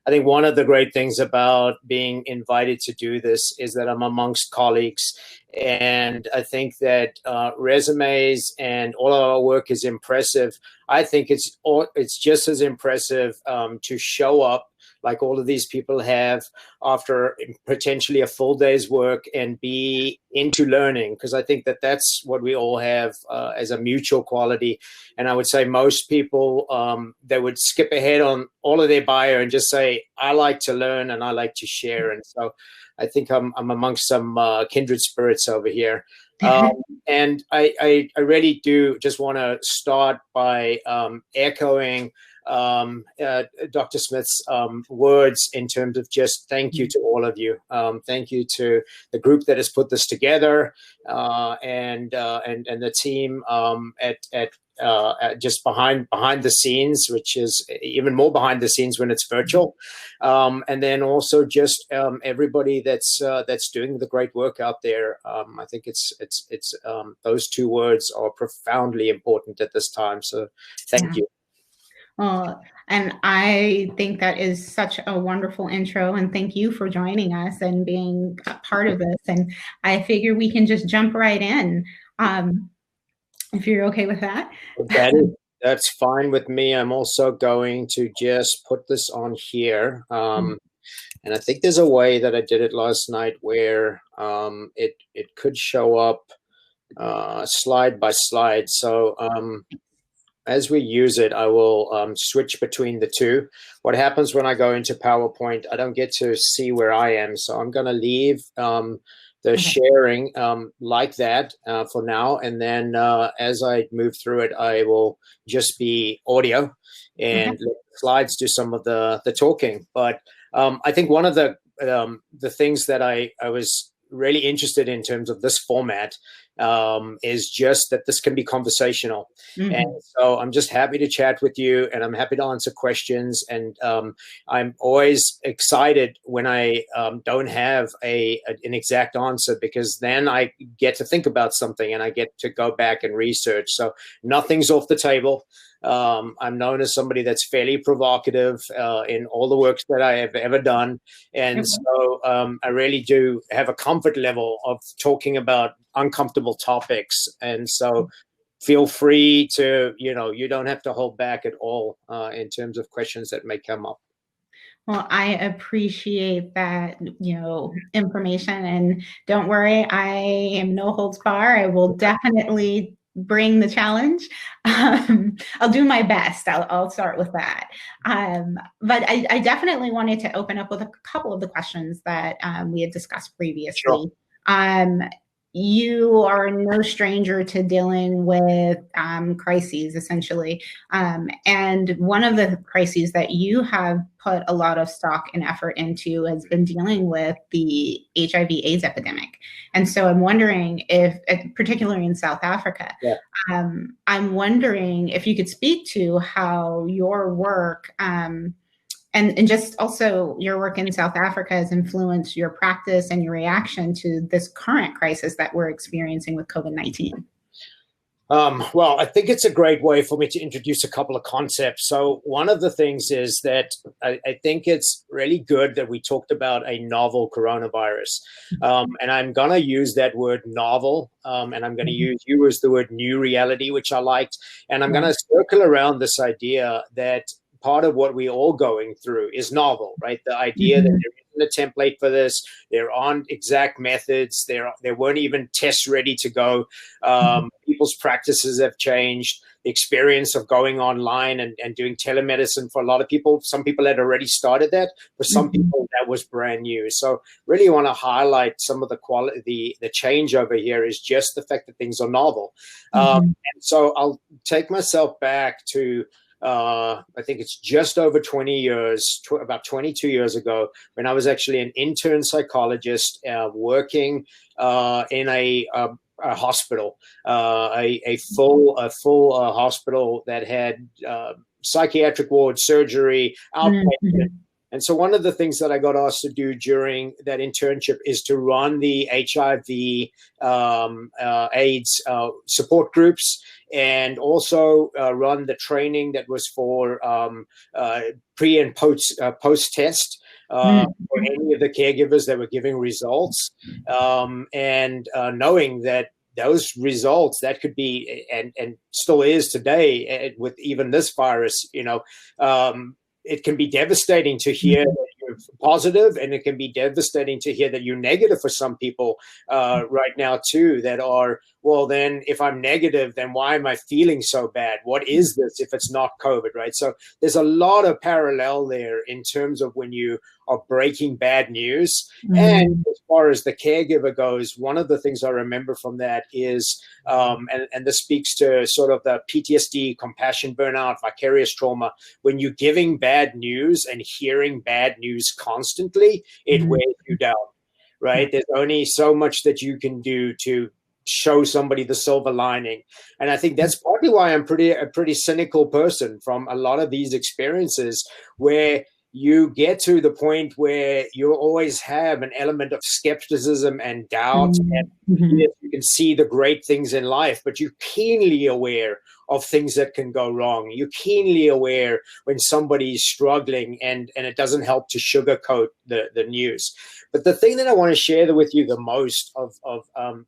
I think one of the great things about being invited to do this is that I'm amongst colleagues. And I think that resumes and all of our work is impressive. I think it's just as impressive to show up like all of these people have after potentially a full day's work and be into learning, because I think that that's what we all have as a mutual quality. And I would say most people, they would skip ahead on all of their bio and just say, I like to learn and I like to share. And so I think I'm amongst some kindred spirits over here. And I really do just want to start by echoing Dr. Smith's words in terms of just thank you to all of you. Thank you to the group that has put this together, and the team at just behind the scenes, which is even more behind the scenes when it's virtual, and then also just everybody that's doing the great work out there. I think it's those two words are profoundly important at this time. So thank you. And I think that is such a wonderful intro, and thank you for joining us and being a part of this. And I figure we can just jump right in, if you're okay with that. That's fine with me. I'm also going to just put this on here. And I think there's a way that I did it last night where it could show up slide by slide. So as we use it, I will switch between the two. What happens when I go into PowerPoint, I don't get to see where I am. So I'm going to leave the sharing like that for now. And then as I move through it, I will just be audio and let the slides do some of the talking. But I think one of the things that I was really interested in terms of this format is just that this can be conversational. And so I'm just happy to chat with you, and I'm happy to answer questions. And I'm always excited when I don't have an exact answer, because then I get to think about something and I get to go back and research. So nothing's off the table. I'm known as somebody that's fairly provocative in all the works that I have ever done. And so I really do have a comfort level of talking about uncomfortable topics. And so feel free to, you don't have to hold back at all in terms of questions that may come up. Well, I appreciate that, information, and don't worry, I am no holds bar. I will definitely bring the challenge. I'll do my best. I'll start with that. But I definitely wanted to open up with a couple of the questions that we had discussed previously. Sure. You are no stranger to dealing with crises, essentially. And one of the crises that you have put a lot of stock and effort into has been dealing with the HIV/AIDS epidemic. And so I'm wondering if, particularly in South Africa, I'm wondering if you could speak to how your work and just also your work in South Africa has influenced your practice and your reaction to this current crisis that we're experiencing with COVID-19. Well, I think it's a great way for me to introduce a couple of concepts. So one of the things is that I think it's really good that we talked about a novel coronavirus. And I'm going to use that word novel, and I'm going to use the word new reality, which I liked. And I'm going to circle around this idea that part of what we're all going through is novel, right? The idea that there isn't a template for this, there aren't exact methods, there weren't even tests ready to go. People's practices have changed. The experience of going online and doing telemedicine for a lot of people, some people had already started that, for some people that was brand new. So really want to highlight some of the quality, the change over here is just the fact that things are novel. And so I'll take myself back to I think it's just over 20 years, about 22 years ago, when I was actually an intern psychologist working in a hospital, a full hospital that had psychiatric ward, surgery, outpatient. And so one of the things that I got asked to do during that internship is to run the HIV AIDS support groups, and also run the training that was for pre and post test for any of the caregivers that were giving results, and knowing that those results that could be and still is today with even this virus, it can be devastating to hear that you're positive, and it can be devastating to hear that you're negative for some people right now too, that are well, then if I'm negative, then why am I feeling so bad? What is this if it's not COVID, right? So there's a lot of parallel there in terms of when you are breaking bad news. And as far as the caregiver goes, one of the things I remember from that is, and this speaks to sort of the PTSD, compassion, burnout, vicarious trauma, when you're giving bad news and hearing bad news constantly, it wears you down, right? There's only so much that you can do to show somebody the silver lining. And I think that's partly why I'm a pretty cynical person from a lot of these experiences, where you get to the point where you always have an element of skepticism and doubt. And yes, you can see the great things in life, but you're keenly aware of things that can go wrong. You're keenly aware when somebody's struggling, and it doesn't help to sugarcoat the news. But the thing that I want to share with you the most of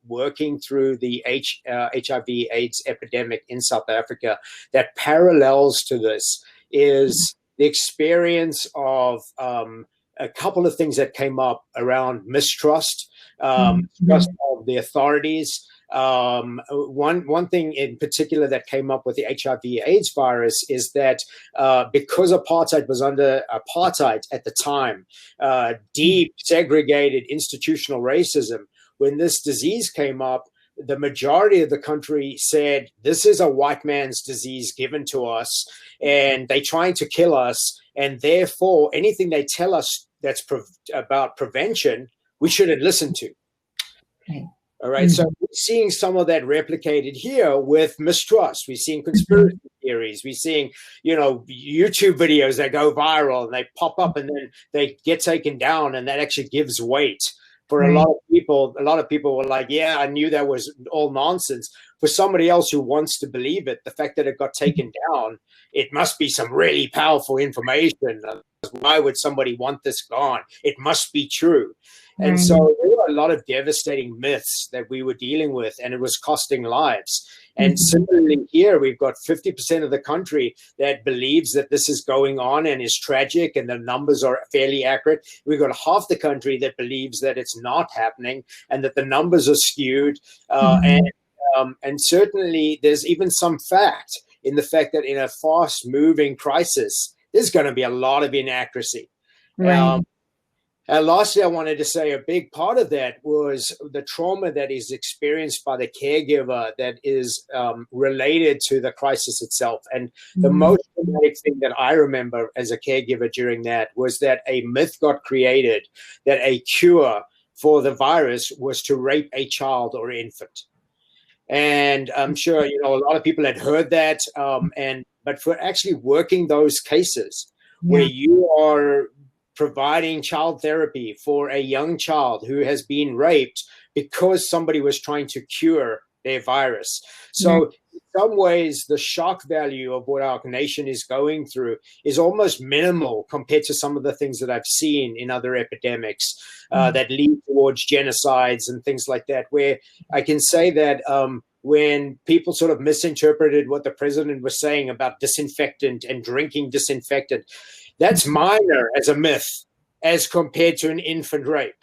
working through the HIV/AIDS epidemic in South Africa that parallels to this is the experience of a couple of things that came up around mistrust, trust of the authorities. One thing in particular that came up with the HIV/AIDS virus is that because apartheid was under apartheid at the time, deep segregated institutional racism, when this disease came up, the majority of the country said, this is a white man's disease given to us, and they're trying to kill us. And therefore, anything they tell us that's about prevention, we shouldn't listen to. Okay. All right. So we're seeing some of that replicated here with mistrust. We're seeing conspiracy theories. We're seeing, YouTube videos that go viral and they pop up and then they get taken down, and that actually gives weight. For a lot of people were like, yeah, I knew that was all nonsense. For somebody else who wants to believe it, the fact that it got taken down, it must be some really powerful information. Why would somebody want this gone? It must be true. And so there were a lot of devastating myths that we were dealing with, and it was costing lives. And similarly here, we've got 50% of the country that believes that this is going on and is tragic, and the numbers are fairly accurate. We've got half the country that believes that it's not happening and that the numbers are skewed. And certainly there's even some fact in the fact that in a fast-moving crisis, there's going to be a lot of inaccuracy. And lastly, I wanted to say a big part of that was the trauma that is experienced by the caregiver that is related to the crisis itself. And the most dramatic thing that I remember as a caregiver during that was that a myth got created that a cure for the virus was to rape a child or infant. And I'm sure, a lot of people had heard that. But for actually working those cases where you are providing child therapy for a young child who has been raped because somebody was trying to cure their virus. So in some ways, the shock value of what our nation is going through is almost minimal compared to some of the things that I've seen in other epidemics that lead towards genocides and things like that, where I can say that when people sort of misinterpreted what the president was saying about disinfectant and drinking disinfectant, that's minor as a myth as compared to an infant rape.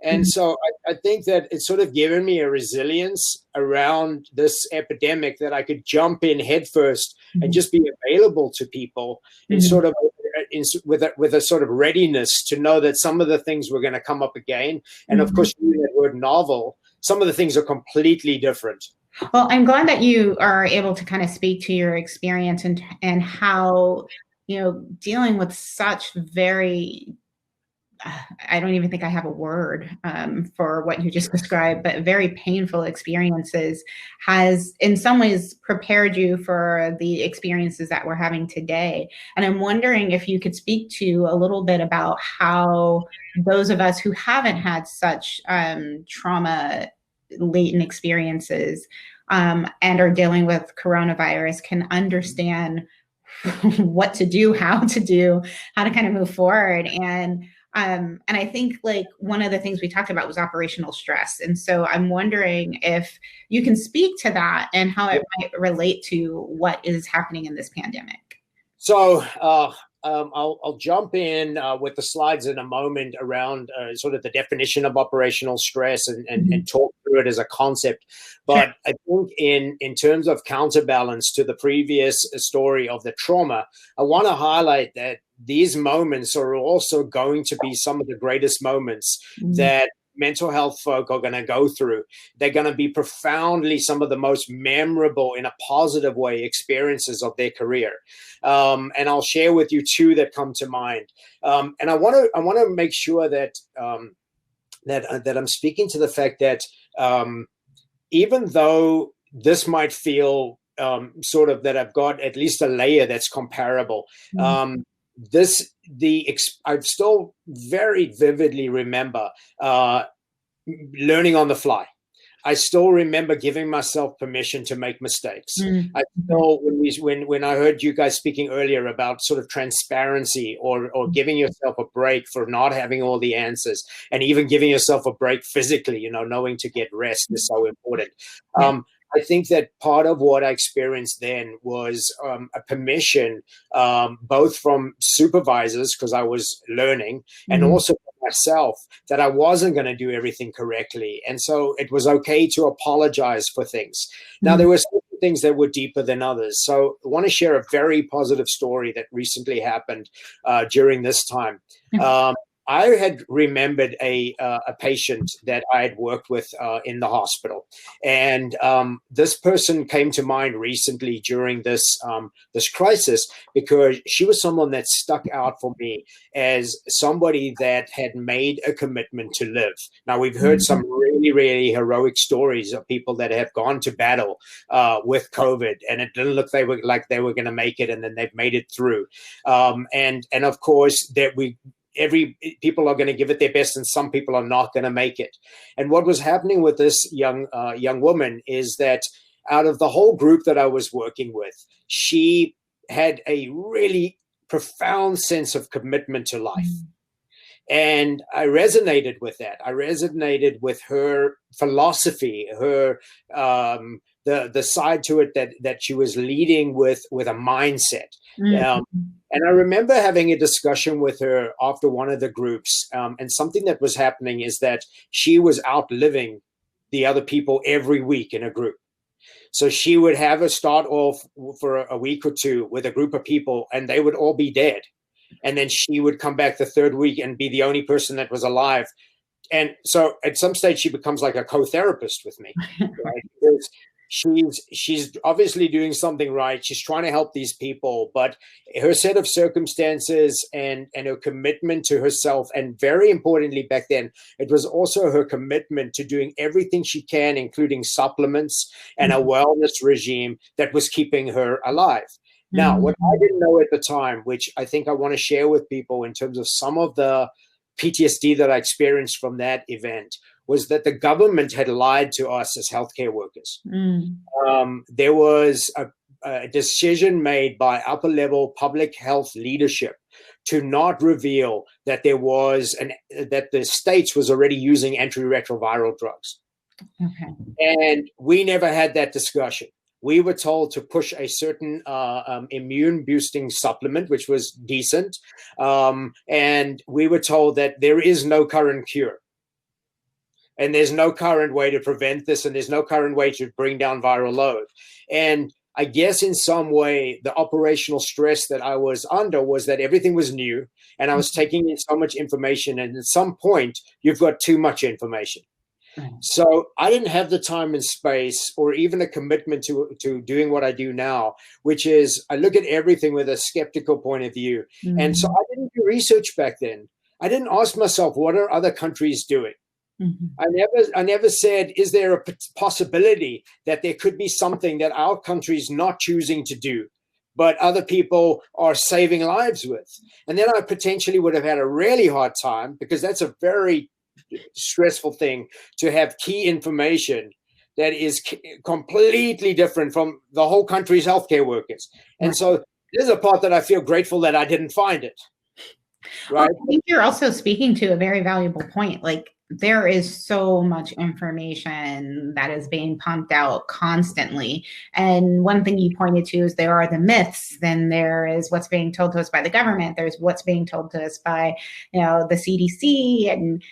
And so I think that it's sort of given me a resilience around this epidemic that I could jump in headfirst and just be available to people in sort of with a sort of readiness to know that some of the things were going to come up again. And of course, using that word novel, some of the things are completely different. Well, I'm glad that you are able to kind of speak to your experience and how, dealing with such very, I don't even think I have a word for what you just described, but very painful experiences has in some ways prepared you for the experiences that we're having today. And I'm wondering if you could speak to a little bit about how those of us who haven't had such trauma latent experiences and are dealing with coronavirus can understand what to do, how to kind of move forward. And I think like one of the things we talked about was operational stress. And so I'm wondering if you can speak to that and how it might relate to what is happening in this pandemic. So I'll jump in with the slides in a moment around sort of the definition of operational stress and talk through through it as a concept. But I think in terms of counterbalance to the previous story of the trauma, I want to highlight that these moments are also going to be some of the greatest moments that mental health folk are going to go through. They're going to be profoundly some of the most memorable, in a positive way, experiences of their career. And I'll share with you two that come to mind. And I want to make sure that that I'm speaking to the fact that even though this might feel sort of that I've got at least a layer that's comparable, I still very vividly remember learning on the fly. I still remember giving myself permission to make mistakes. I still, when I heard you guys speaking earlier about sort of transparency or giving yourself a break for not having all the answers, and even giving yourself a break physically, knowing to get rest is so important. I think that part of what I experienced then was a permission, both from supervisors, because I was learning, and also for myself, that I wasn't going to do everything correctly. And so it was okay to apologize for things. Now, there were certain things that were deeper than others. So I want to share a very positive story that recently happened during this time. I had remembered a patient that I had worked with in the hospital, and this person came to mind recently during this crisis, because she was someone that stuck out for me as somebody that had made a commitment to live. Now, we've heard some really, really heroic stories of people that have gone to battle with COVID, and it didn't look like they were going to make it, and then they've made it through. And of course, that people are going to give it their best, and some people are not going to make it. And what was happening with this young woman is that out of the whole group that I was working with, she had a really profound sense of commitment to life. And I resonated with that. I resonated with her philosophy, her the side to it that she was leading with a mindset. And I remember having a discussion with her after one of the groups, and something that was happening is that she was outliving the other people every week in a group. So she would have a start off for a week or two with a group of people, and they would all be dead. And then she would come back the third week and be the only person that was alive. And so at some stage, she becomes like a co-therapist with me, right? Because she's obviously doing something right. She's trying to help these people, but her set of circumstances and her commitment to herself, and very importantly back then, it was also her commitment to doing everything she can, including supplements and a wellness regime that was keeping her alive. Now, what I didn't know at the time, which I think I want to share with people in terms of some of the PTSD that I experienced from that event, was that the government had lied to us as healthcare workers. There was a decision made by upper level public health leadership to not reveal that that the States was already using antiretroviral drugs. And we never had that discussion. We were told to push a certain immune boosting supplement, which was decent. And we were told that there is no current cure. And there's no current way to prevent this, and there's no current way to bring down viral load. And I guess in some way, the operational stress that I was under was that everything was new, and I was taking in so much information. And at some point, you've got too much information. So I didn't have the time and space, or even a commitment to doing what I do now, which is I look at everything with a skeptical point of view. And so I didn't do research back then. I didn't ask myself, what are other countries doing? I never said, is there a possibility that there could be something that our country's not choosing to do, but other people are saving lives with? And then I potentially would have had a really hard time, because that's a very stressful thing to have key information that is completely different from the whole country's healthcare workers. And so there's a part that I feel grateful that I didn't find it. Right. Well, I think you're also speaking to a very valuable point. Like, there is so much information that is being pumped out constantly. And one thing you pointed to is there are the myths, then there is what's being told to us by the government, there's what's being told to us by, the CDC, and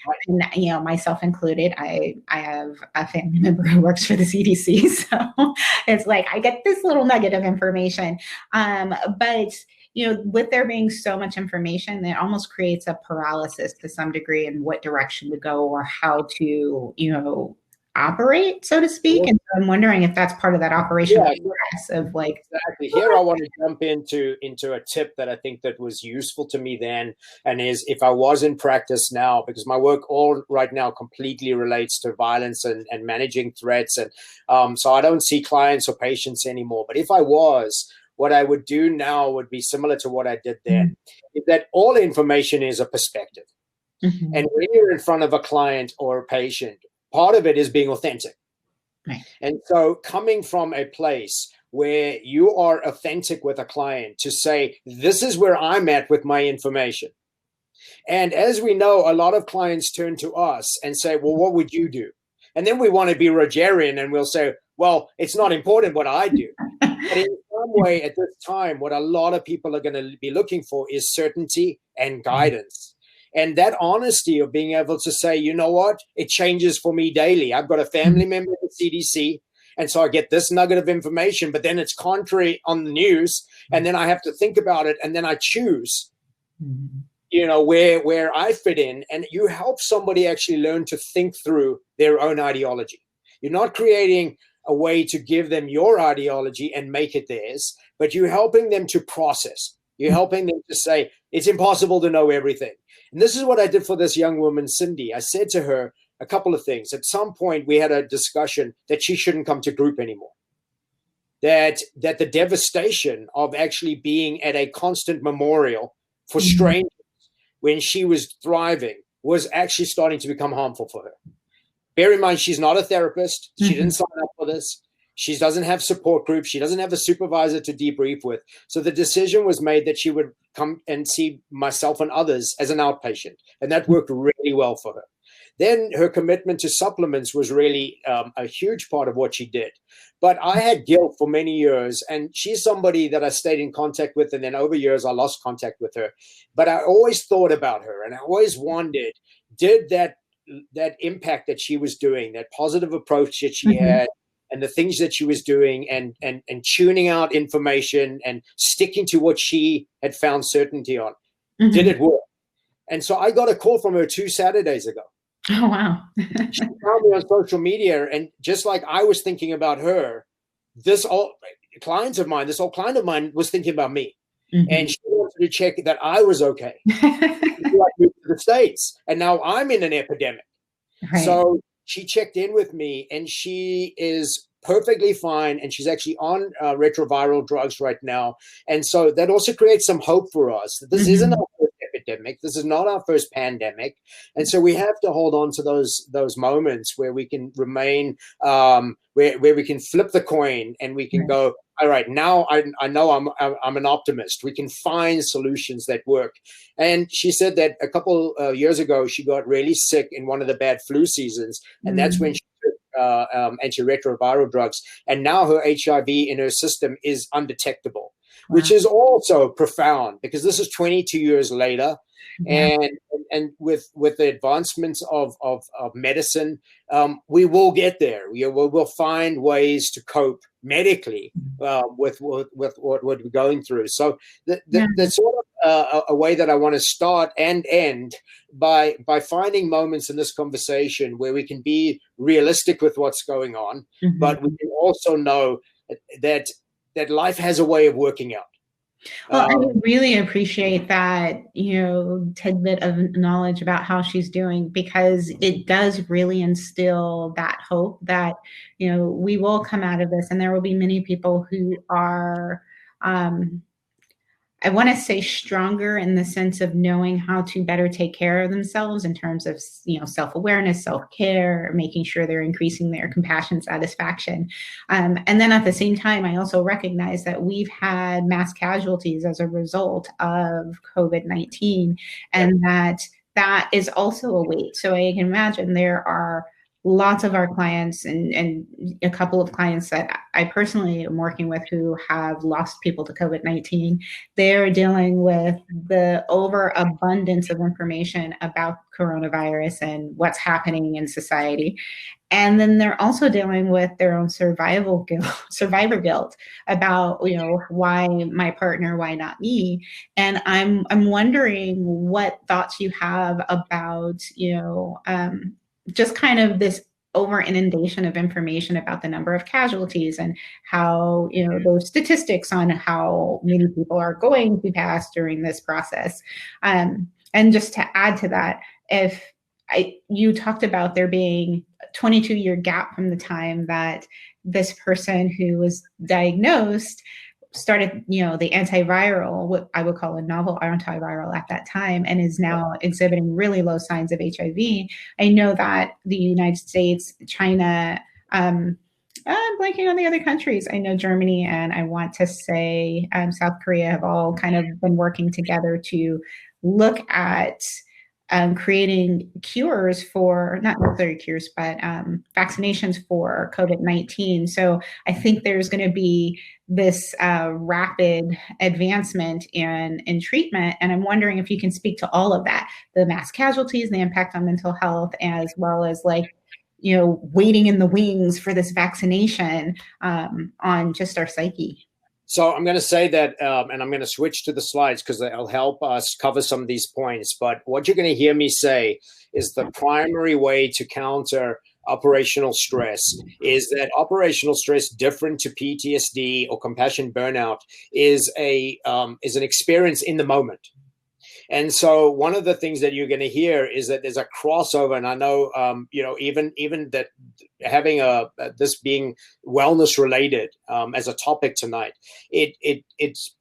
myself included. I have a family member who works for the CDC, so it's like I get this little nugget of information. But with there being so much information, it almost creates a paralysis to some degree in what direction to go or how to, operate, so to speak. And so I'm wondering if that's part of that operational stress of like. Exactly. Here I want to jump into a tip that I think that was useful to me then, and is if I was in practice now, because my work all right now completely relates to violence and managing threats. And so I don't see clients or patients anymore. But if I was, what I would do now would be similar to what I did then, is that all information is a perspective. Mm-hmm. And when you're in front of a client or a patient, part of it is being authentic. Right. And so coming from a place where you are authentic with a client to say, this is where I'm at with my information. And as we know, a lot of clients turn to us and say, well, what would you do? And then we want to be Rogerian and we'll say, well, it's not important what I do. But in some way at this time, what a lot of people are going to be looking for is certainty and guidance. And that honesty of being able to say, you know what, it changes for me daily. I've got a family member at CDC, and so I get this nugget of information, but then it's contrary on the news, and then I have to think about it, and then I choose, where I fit in. And you help somebody actually learn to think through their own ideology. You're not creating a way to give them your ideology and make it theirs, but you're helping them to process. You're helping them to say, it's impossible to know everything. And this is what I did for this young woman, Cindy. I said to her a couple of things. At some point, we had a discussion that she shouldn't come to group anymore. That the devastation of actually being at a constant memorial for strangers when she was thriving was actually starting to become harmful for her. Bear in mind, she's not a therapist. She didn't sign up for this. She doesn't have support groups. She doesn't have a supervisor to debrief with. So the decision was made that she would come and see myself and others as an outpatient. And that worked really well for her. Then her commitment to supplements was really a huge part of what she did. But I had guilt for many years, and she's somebody that I stayed in contact with, and then over years I lost contact with her. But I always thought about her, and I always wondered, did that impact that she was doing, that positive approach that she had, and the things that she was doing, and tuning out information and sticking to what she had found certainty on, did it work? And so I got a call from her 2 Saturdays ago. Oh, wow. She found me on social media, and just like I was thinking about her, this old client of mine was thinking about me. And she wanted to check that I was okay. So I moved to the States, and now I'm in an epidemic. Right. So she checked in with me, and she is perfectly fine, and she's actually on retroviral drugs right now. And so that also creates some hope for us. This isn't our first epidemic. This is not our first pandemic. And so we have to hold on to those moments where we can remain, where we can flip the coin and we can go, all right, now I know I'm an optimist. We can find solutions that work. And she said that a couple years ago, she got really sick in one of the bad flu seasons. And that's when she took antiretroviral drugs. And now her HIV in her system is undetectable, which is also profound because this is 22 years later. And with the advancements of medicine, we will get there. We'll find ways to cope medically with what we're going through. So that's sort of a way that I want to start and end by finding moments in this conversation where we can be realistic with what's going on, but we can also know that life has a way of working out. Well, I really appreciate that, tidbit of knowledge about how she's doing, because it does really instill that hope that, we will come out of this, and there will be many people who are, I want to say stronger in the sense of knowing how to better take care of themselves in terms of, self-awareness, self-care, making sure they're increasing their compassion satisfaction. And then at the same time, I also recognize that we've had mass casualties as a result of COVID-19, and that that is also a weight. So I can imagine there are lots of our clients and a couple of clients that I personally am working with who have lost people to COVID-19. They're dealing with the overabundance of information about coronavirus and what's happening in society. And then they're also dealing with their own survivor guilt about, why my partner, why not me? And I'm wondering what thoughts you have about, just kind of this over inundation of information about the number of casualties and how, those statistics on how many people are going to pass during this process. And just to add to that, you talked about there being a 22-year gap from the time that this person who was diagnosed started, the antiviral, what I would call a novel antiviral at that time, and is now exhibiting really low signs of HIV. I know that the United States, China, I'm blanking on the other countries. I know Germany and I want to say South Korea have all kind of been working together to look at creating cures for, not necessarily cures, but vaccinations for COVID-19. So I think there's going to be this rapid advancement in treatment. And I'm wondering if you can speak to all of that, the mass casualties, the impact on mental health, as well as waiting in the wings for this vaccination on just our psyche. So I'm going to say that, and I'm going to switch to the slides because they'll help us cover some of these points. But what you're going to hear me say is the primary way to counter operational stress is that operational stress, different to PTSD or compassion burnout, is an experience in the moment. And so one of the things that you're going to hear is that there's a crossover. And I know, even that having this being wellness related as a topic tonight, it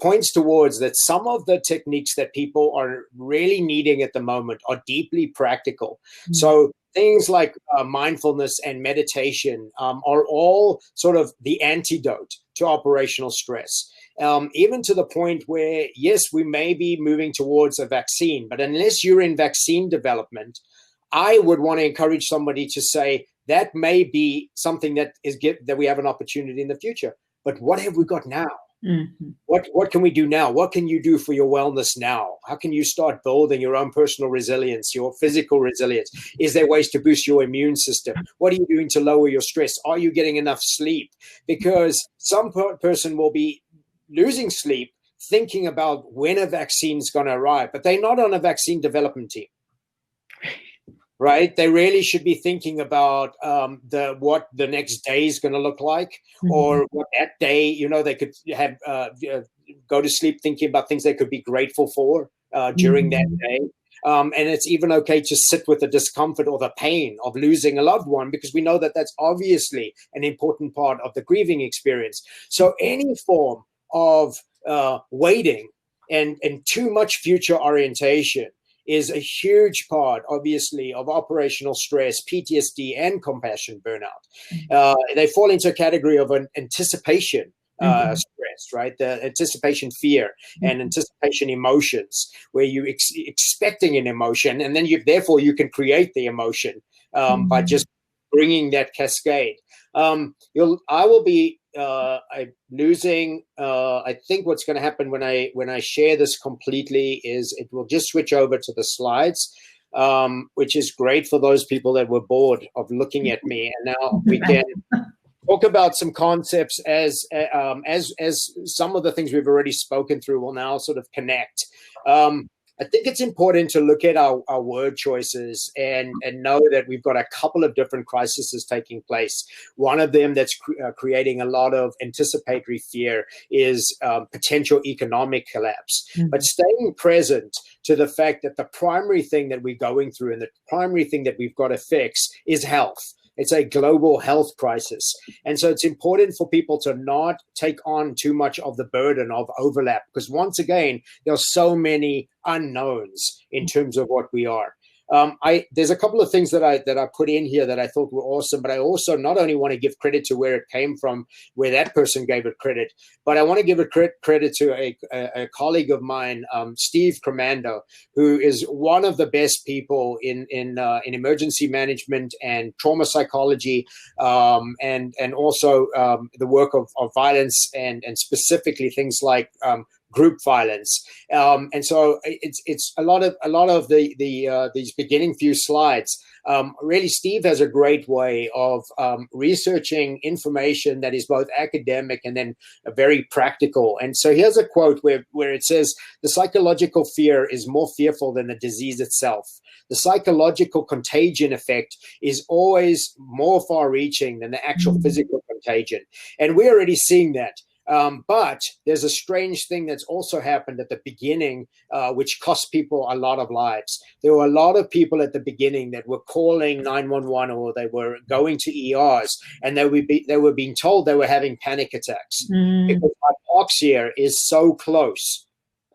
points towards that some of the techniques that people are really needing at the moment are deeply practical. Mm-hmm. So things like mindfulness and meditation are all sort of the antidote to operational stress. Even to the point where, yes, we may be moving towards a vaccine, but unless you're in vaccine development, I would want to encourage somebody to say that may be something that we have an opportunity in the future. But what have we got now? Mm-hmm. What can we do now? What can you do for your wellness now? How can you start building your own personal resilience, your physical resilience? Is there ways to boost your immune system? What are you doing to lower your stress? Are you getting enough sleep? Because some person will be losing sleep, thinking about when a vaccine is going to arrive, but they're not on a vaccine development team, right? They really should be thinking about what the next day is going to look like, mm-hmm. or what that day, they could have go to sleep thinking about things they could be grateful for during mm-hmm. that day. And it's even okay to sit with the discomfort or the pain of losing a loved one, because we know that that's obviously an important part of the grieving experience. So any form of waiting and too much future orientation is a huge part, obviously, of operational stress, PTSD, and compassion burnout. They fall into a category of an anticipation stress, right? The anticipation fear and anticipation emotions, where you're expecting an emotion, and then you can create the emotion by just bringing that cascade. I will be losing. I think what's going to happen when I share this completely is it will just switch over to the slides, which is great for those people that were bored of looking at me. And now we can talk about some concepts as some of the things we've already spoken through will now sort of connect. I think it's important to look at our word choices and know that we've got a couple of different crises taking place. One of them that's creating a lot of anticipatory fear is potential economic collapse. Mm-hmm. But staying present to the fact that the primary thing that we're going through and the primary thing that we've got to fix is health. It's a global health crisis. And so it's important for people to not take on too much of the burden of overlap, because once again, there are so many unknowns in terms of what we are. There's a couple of things that I put in here that I thought were awesome, but I also not only want to give credit to where it came from, where that person gave it credit, but I want to give it credit to a colleague of mine, Steve Cremando, who is one of the best people in emergency management and trauma psychology, and also the work of violence and specifically things like group violence, and so it's a lot of these beginning few slides. Really, Steve has a great way of researching information that is both academic and then very practical. And so here's a quote where it says, "The psychological fear is more fearful than the disease itself. The psychological contagion effect is always more far-reaching than the actual physical contagion." And we're already seeing that. But there's a strange thing that's also happened at the beginning, which cost people a lot of lives. There were a lot of people at the beginning that were calling 911 or they were going to ERs, and they were being told they were having panic attacks because hypoxia is so close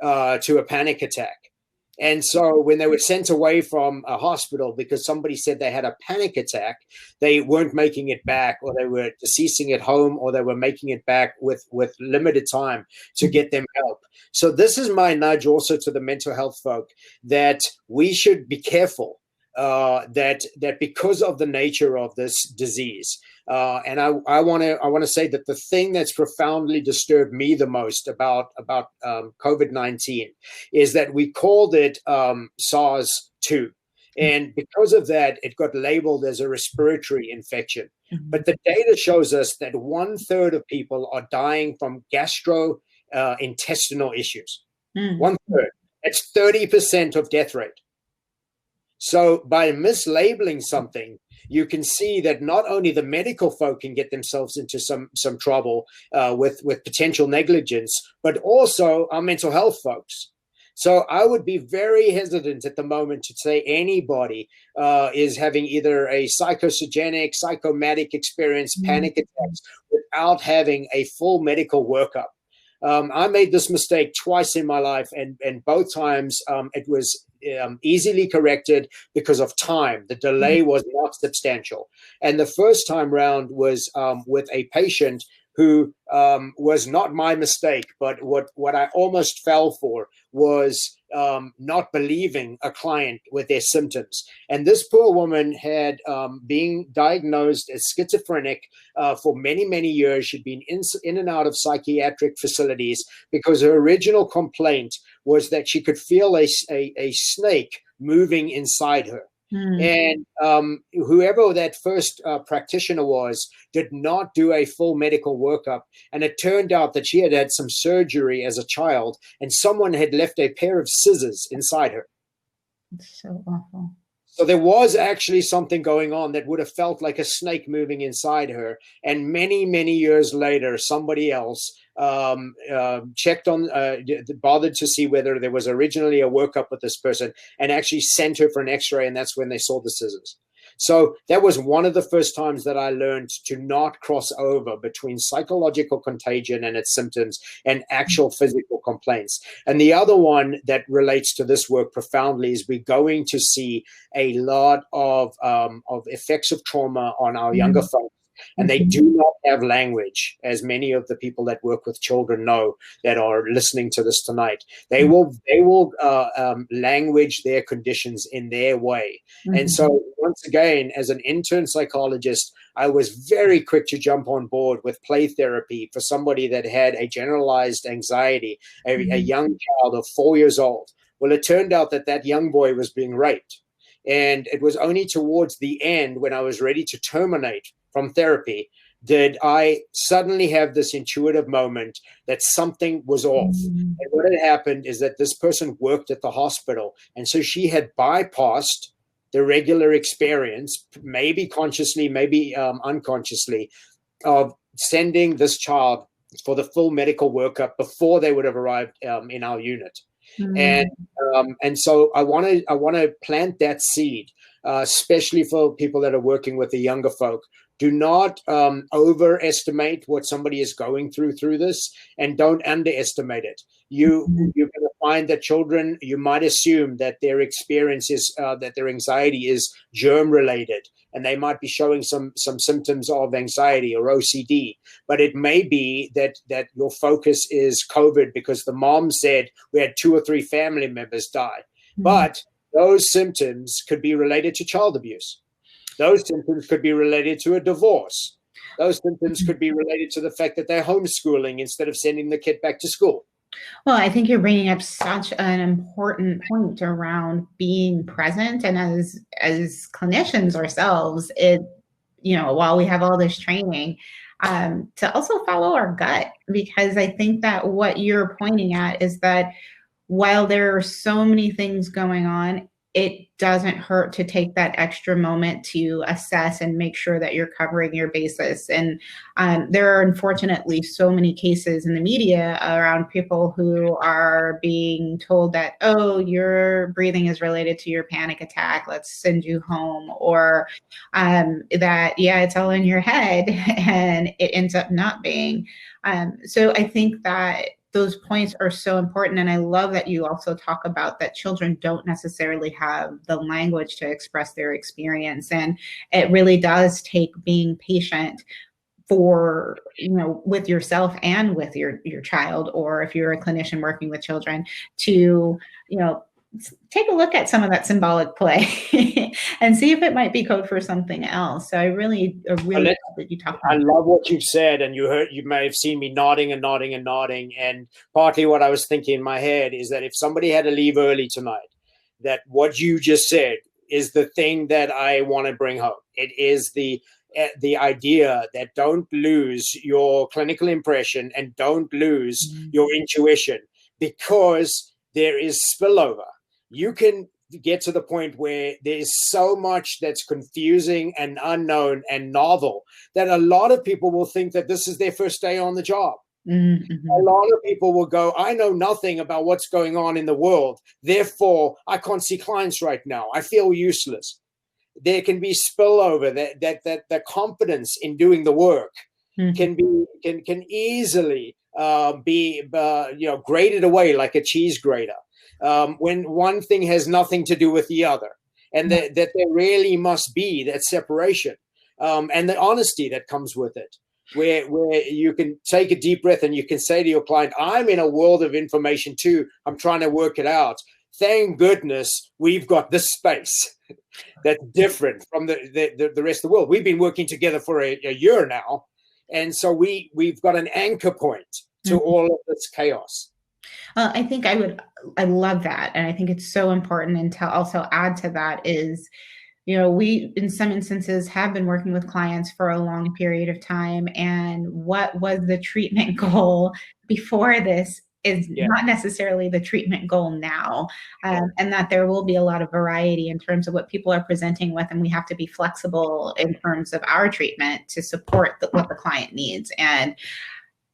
to a panic attack. And so when they were sent away from a hospital because somebody said they had a panic attack, they weren't making it back, or they were deceasing at home, or they were making it back with limited time to get them help. So this is my nudge also to the mental health folk, that we should be careful that because of the nature of this disease, and I want to say that the thing that's profoundly disturbed me the most about COVID-19 is that we called it SARS-2, and because of that, it got labeled as a respiratory infection. But the data shows us that 1/3 of people are dying from gastrointestinal issues. 1/3. It's 30% of death rate. So by mislabeling something, you can see that not only the medical folk can get themselves into some trouble with potential negligence, but also our mental health folks. So I would be very hesitant at the moment to say anybody is having either a psychogenic, psychomatic experience, panic attacks, without having a full medical workup. I made this mistake twice in my life, and both times it was easily corrected because of time. The delay was not substantial. And the first time round was with a patient who was not my mistake, but what I almost fell for was not believing a client with their symptoms. And this poor woman had been diagnosed as schizophrenic for many, many years. She'd been in and out of psychiatric facilities because her original complaint was that she could feel a snake moving inside her. And whoever that first practitioner was did not do a full medical workup. And it turned out that she had had some surgery as a child, and someone had left a pair of scissors inside her. It's so awful. So there was actually something going on that would have felt like a snake moving inside her. And many, many years later, somebody else checked on, bothered to see whether there was originally a workup with this person, and actually sent her for an x-ray. And that's when they saw the scissors. So that was one of the first times that I learned to not cross over between psychological contagion and its symptoms and actual physical complaints. And the other one that relates to this work profoundly is we're going to see a lot of effects of trauma on our younger folks. And they do not have language, as many of the people that work with children know that are listening to this tonight. They will language their conditions in their way. And so once again, as an intern psychologist, I was very quick to jump on board with play therapy for somebody that had a generalized anxiety, a young child of 4 years old. Well, it turned out that young boy was being raped. And it was only towards the end, when I was ready to terminate from therapy, did I suddenly have this intuitive moment that something was off. And what had happened is that this person worked at the hospital. And so she had bypassed the regular experience, maybe consciously, maybe unconsciously, of sending this child for the full medical workup before they would have arrived in our unit. And so I want to plant that seed, especially for people that are working with the younger folk. Do not overestimate what somebody is going through this, and don't underestimate it. You're going to find that children, you might assume that their experience is, that their anxiety is germ related, and they might be showing some symptoms of anxiety or OCD. But it may be that your focus is COVID because the mom said we had 2 or 3 family members die. But those symptoms could be related to child abuse. Those symptoms could be related to a divorce. Those symptoms could be related to the fact that they're homeschooling instead of sending the kid back to school. Well, I think you're bringing up such an important point around being present. And as clinicians ourselves, while we have all this training, to also follow our gut, because I think that what you're pointing at is that while there are so many things going on, it doesn't hurt to take that extra moment to assess and make sure that you're covering your bases. And there are unfortunately so many cases in the media around people who are being told that, oh, your breathing is related to your panic attack, let's send you home, or that, yeah, it's all in your head, and it ends up not being. So I think that those points are so important. And I love that you also talk about that children don't necessarily have the language to express their experience. And it really does take being patient for, with yourself and with your child, or if you're a clinician working with children, to, take a look at some of that symbolic play and see if it might be code for something else. So I really love that you talked about. I love what you've said, and you may have seen me nodding and nodding and nodding. And partly what I was thinking in my head is that if somebody had to leave early tonight, that what you just said is the thing that I want to bring home. It is the idea that don't lose your clinical impression and don't lose your intuition, because there is spillover. You can get to the point where there's so much that's confusing and unknown and novel that a lot of people will think that this is their first day on the job. Mm-hmm. A lot of people will go, I know nothing about what's going on in the world, therefore I can't see clients right now. I feel useless. There can be spillover, that the confidence in doing the work can easily be grated away like a cheese grater. When one thing has nothing to do with the other, and that there really must be that separation, and the honesty that comes with it, where you can take a deep breath and you can say to your client, I'm in a world of information too. I'm trying to work it out. Thank goodness we've got this space that's different from the rest of the world. We've been working together for a year now, and so we've got an anchor point to all of this chaos. Well, I think I love that. And I think it's so important. And to also add to that is, we, in some instances, have been working with clients for a long period of time. And what was the treatment goal before this is not necessarily the treatment goal now. And that there will be a lot of variety in terms of what people are presenting with. And we have to be flexible in terms of our treatment to support what the client needs. And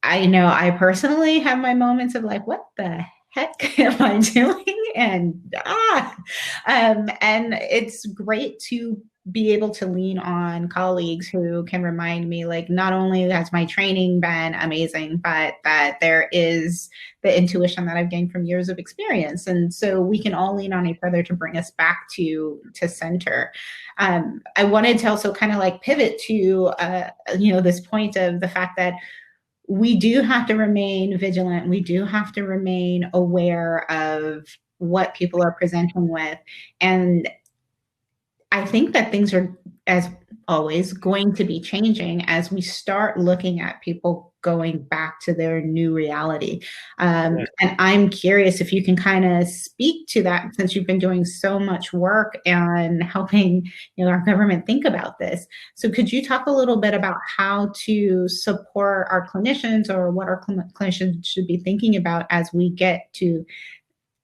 I know I personally have my moments of like, what the heck am I doing? And it's great to be able to lean on colleagues who can remind me, like, not only has my training been amazing, but that there is the intuition that I've gained from years of experience. And so we can all lean on each other to bring us back to center. I wanted to also kind of like pivot to, this point of the fact that we do have to remain vigilant. We do have to remain aware of what people are presenting with. And I think that things are, as always, going to be changing as we start looking at people going back to their new reality. And I'm curious if you can kind of speak to that, since you've been doing so much work and helping our government think about this. So could you talk a little bit about how to support our clinicians, or what our clinicians should be thinking about as we get to,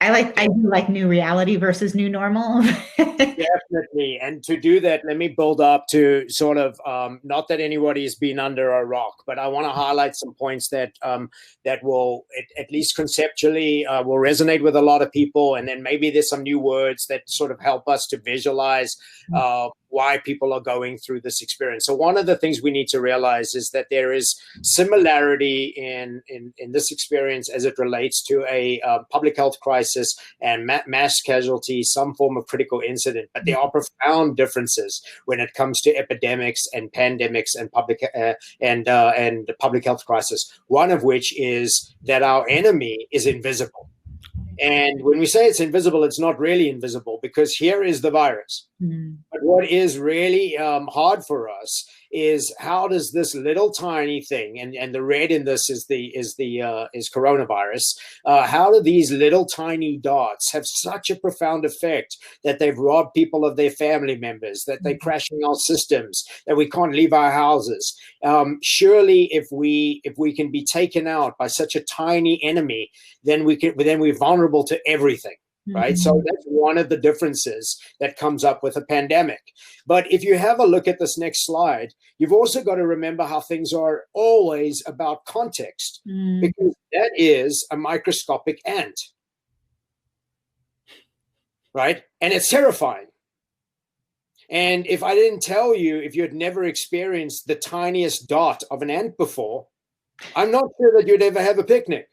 I do like new reality versus new normal. Definitely. And to do that, let me build up to sort of, not that anybody's been under a rock, but I want to highlight some points that will, at least conceptually, will resonate with a lot of people. And then maybe there's some new words that sort of help us to visualize why people are going through this experience. So one of the things we need to realize is that there is similarity in this experience as it relates to a public health crisis and mass casualty, some form of critical incident. But there are profound differences when it comes to epidemics and pandemics and public health crisis. One of which is that our enemy is invisible. And when we say it's invisible, it's not really invisible, because here is the virus. But what is really hard for us is, how does this little tiny thing, and the red in this is coronavirus, how do these little tiny dots have such a profound effect that they've robbed people of their family members, that they're crashing our systems, that we can't leave our houses? Surely if we can be taken out by such a tiny enemy, then we're vulnerable to everything. Right. So that's one of the differences that comes up with a pandemic. But if you have a look at this next slide, you've also got to remember how things are always about context, because that is a microscopic ant. Right. And it's terrifying. And if I didn't tell you, if you had never experienced the tiniest dot of an ant before, I'm not sure that you'd ever have a picnic.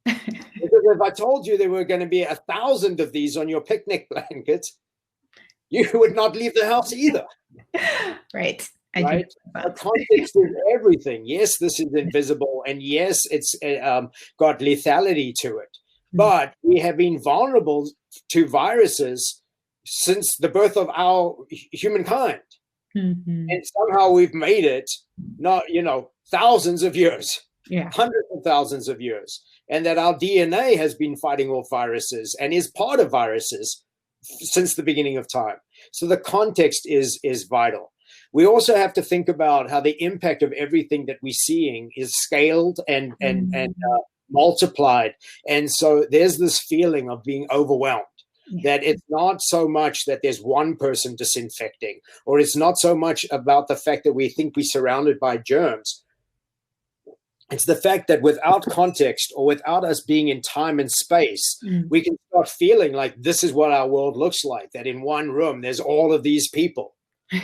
Because if I told you there were going to be 1,000 of these on your picnic blanket, you would not leave the house either. Right. Right. The context is everything. Yes, this is invisible, and yes, it's got lethality to it. But we have been vulnerable to viruses since the birth of our humankind, and somehow we've made it not, thousands of years, hundreds of thousands of years. And that our DNA has been fighting off viruses and is part of viruses since the beginning of time. So the context is vital. We also have to think about how the impact of everything that we're seeing is scaled and multiplied. And so there's this feeling of being overwhelmed. That it's not so much that there's one person disinfecting, or it's not so much about the fact that we think we're surrounded by germs. It's the fact that without context, or without us being in time and space, we can start feeling like this is what our world looks like, that in one room, there's all of these people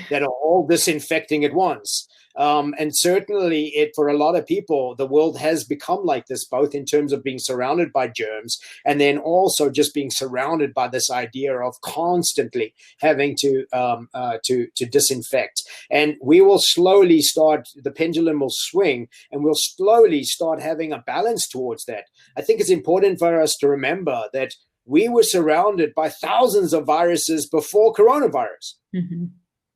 that are all disinfecting at once. And certainly for a lot of people, the world has become like this, both in terms of being surrounded by germs and then also just being surrounded by this idea of constantly having to disinfect. And we will slowly start, the pendulum will swing, and we'll slowly start having a balance towards that. I think it's important for us to remember that we were surrounded by thousands of viruses before coronavirus.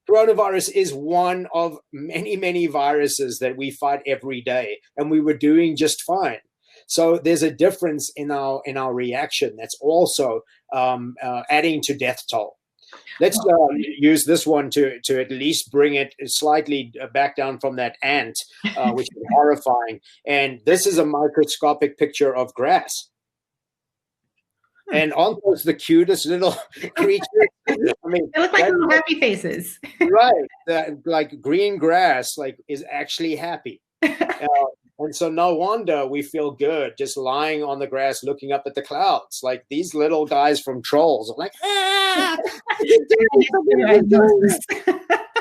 Coronavirus is one of many, many viruses that we fight every day, and we were doing just fine. So there's a difference in our reaction that's also adding to death toll. Let's use this one to at least bring it slightly back down from that ant, which is horrifying. And this is a microscopic picture of grass. And aren't those the cutest little creatures? I mean, they look like little happy faces. Right. Like green grass, is actually happy. And so no wonder we feel good just lying on the grass looking up at the clouds. Like these little guys from Trolls. I'm like, ah!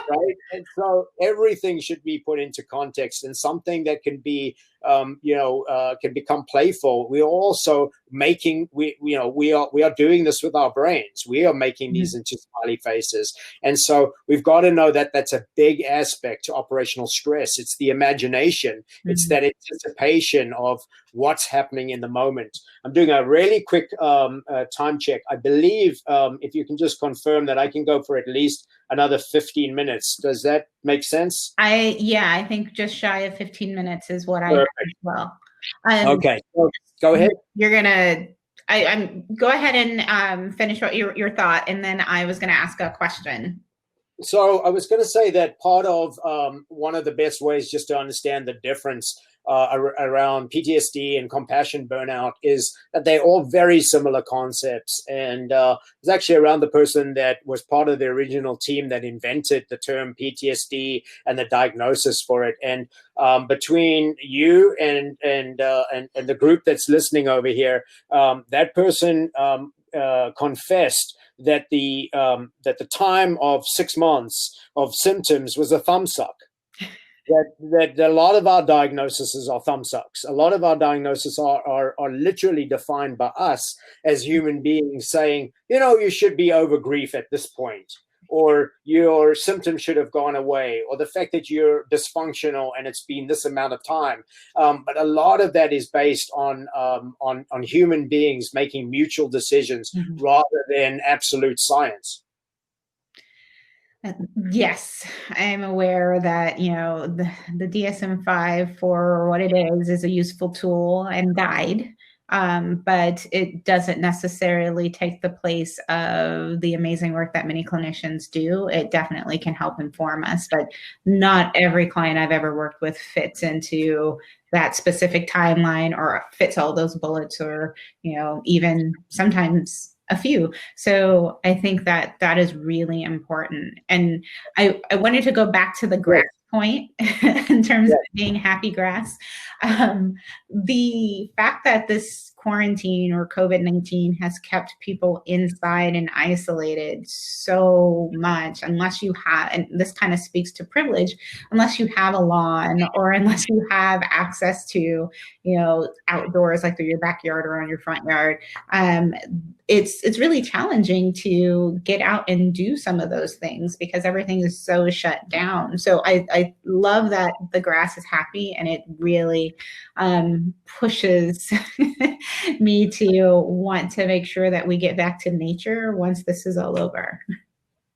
Right? And so everything should be put into context, and something that can be, can become playful. We're also making, we are doing this with our brains. We are making these into smiley faces. And so we've got to know that that's a big aspect to operational stress. It's the imagination. It's that anticipation of what's happening in the moment. I'm doing a really quick time check. I believe if you can just confirm that I can go for at least another 15 minutes. Does that make sense? I think just shy of 15 minutes is what I have as well. Okay, so go ahead. You're gonna go ahead and finish what your thought, and then I was gonna ask a question. So I was going to say that part of one of the best ways just to understand the difference around PTSD and compassion burnout is that they're all very similar concepts. And it's actually around the person that was part of the original team that invented the term PTSD and the diagnosis for it. And between you and the group that's listening over here, that person confessed that the time of 6 months of symptoms was a thumb suck. That a lot of our diagnoses are thumb sucks. A lot of our diagnoses are literally defined by us as human beings saying, you should be over grief at this point, or your symptoms should have gone away, or the fact that you're dysfunctional and it's been this amount of time. But a lot of that is based on human beings making mutual decisions rather than absolute science. Yes, I am aware that, the DSM-5 for what it is a useful tool and guide, but it doesn't necessarily take the place of the amazing work that many clinicians do. It definitely can help inform us, but not every client I've ever worked with fits into that specific timeline or fits all those bullets, or, even sometimes a few. So I think that is really important. And I wanted to go back to the grass point in terms of being happy grass. The fact that this quarantine or COVID-19 has kept people inside and isolated so much, unless you have, and this kind of speaks to privilege, unless you have a lawn or unless you have access to, outdoors, like through your backyard or on your front yard, it's really challenging to get out and do some of those things because everything is so shut down. So I love that the grass is happy, and it really pushes me to want to make sure that we get back to nature once this is all over.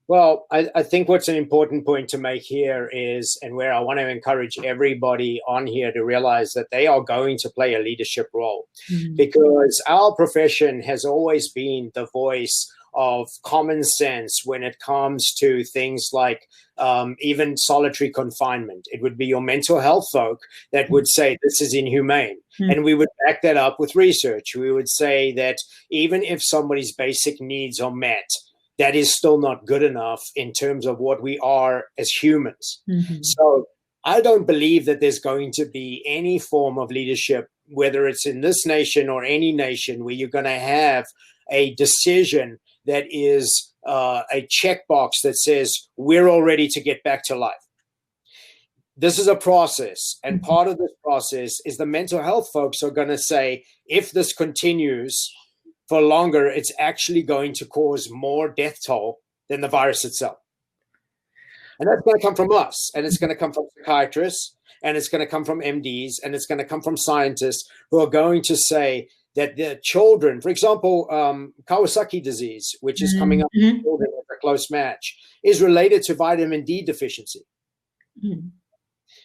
Well, I think what's an important point to make here is, and where I want to encourage everybody on here to realize that they are going to play a leadership role, because our profession has always been the voice of common sense when it comes to things like even solitary confinement. It would be your mental health folk that would say this is inhumane. And we would back that up with research. We would say that even if somebody's basic needs are met, that is still not good enough in terms of what we are as humans. So I don't believe that there's going to be any form of leadership, whether it's in this nation or any nation, where you're going to have a decision that is a checkbox that says we're all ready to get back to life. This is a process, and part of this process is the mental health folks are going to say, if this continues for longer, it's actually going to cause more death toll than the virus itself. And that's going to come from us, and it's going to come from psychiatrists, and it's going to come from MDs, and it's going to come from scientists who are going to say that the children, for example, Kawasaki disease, which is coming up in children as a close match, is related to vitamin D deficiency.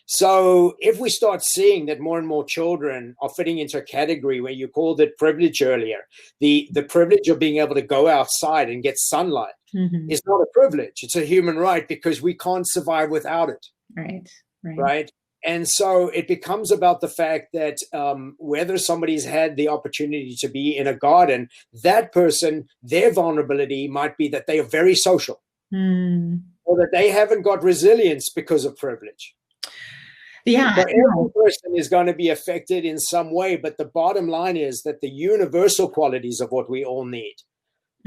So if we start seeing that more and more children are fitting into a category where you called it privilege earlier, the privilege of being able to go outside and get sunlight is not a privilege. It's a human right, because we can't survive without it. Right. And so it becomes about the fact that whether somebody's had the opportunity to be in a garden, that person, their vulnerability might be that they are very social, or that they haven't got resilience because of privilege. Yeah. So every person is going to be affected in some way, but the bottom line is that the universal qualities of what we all need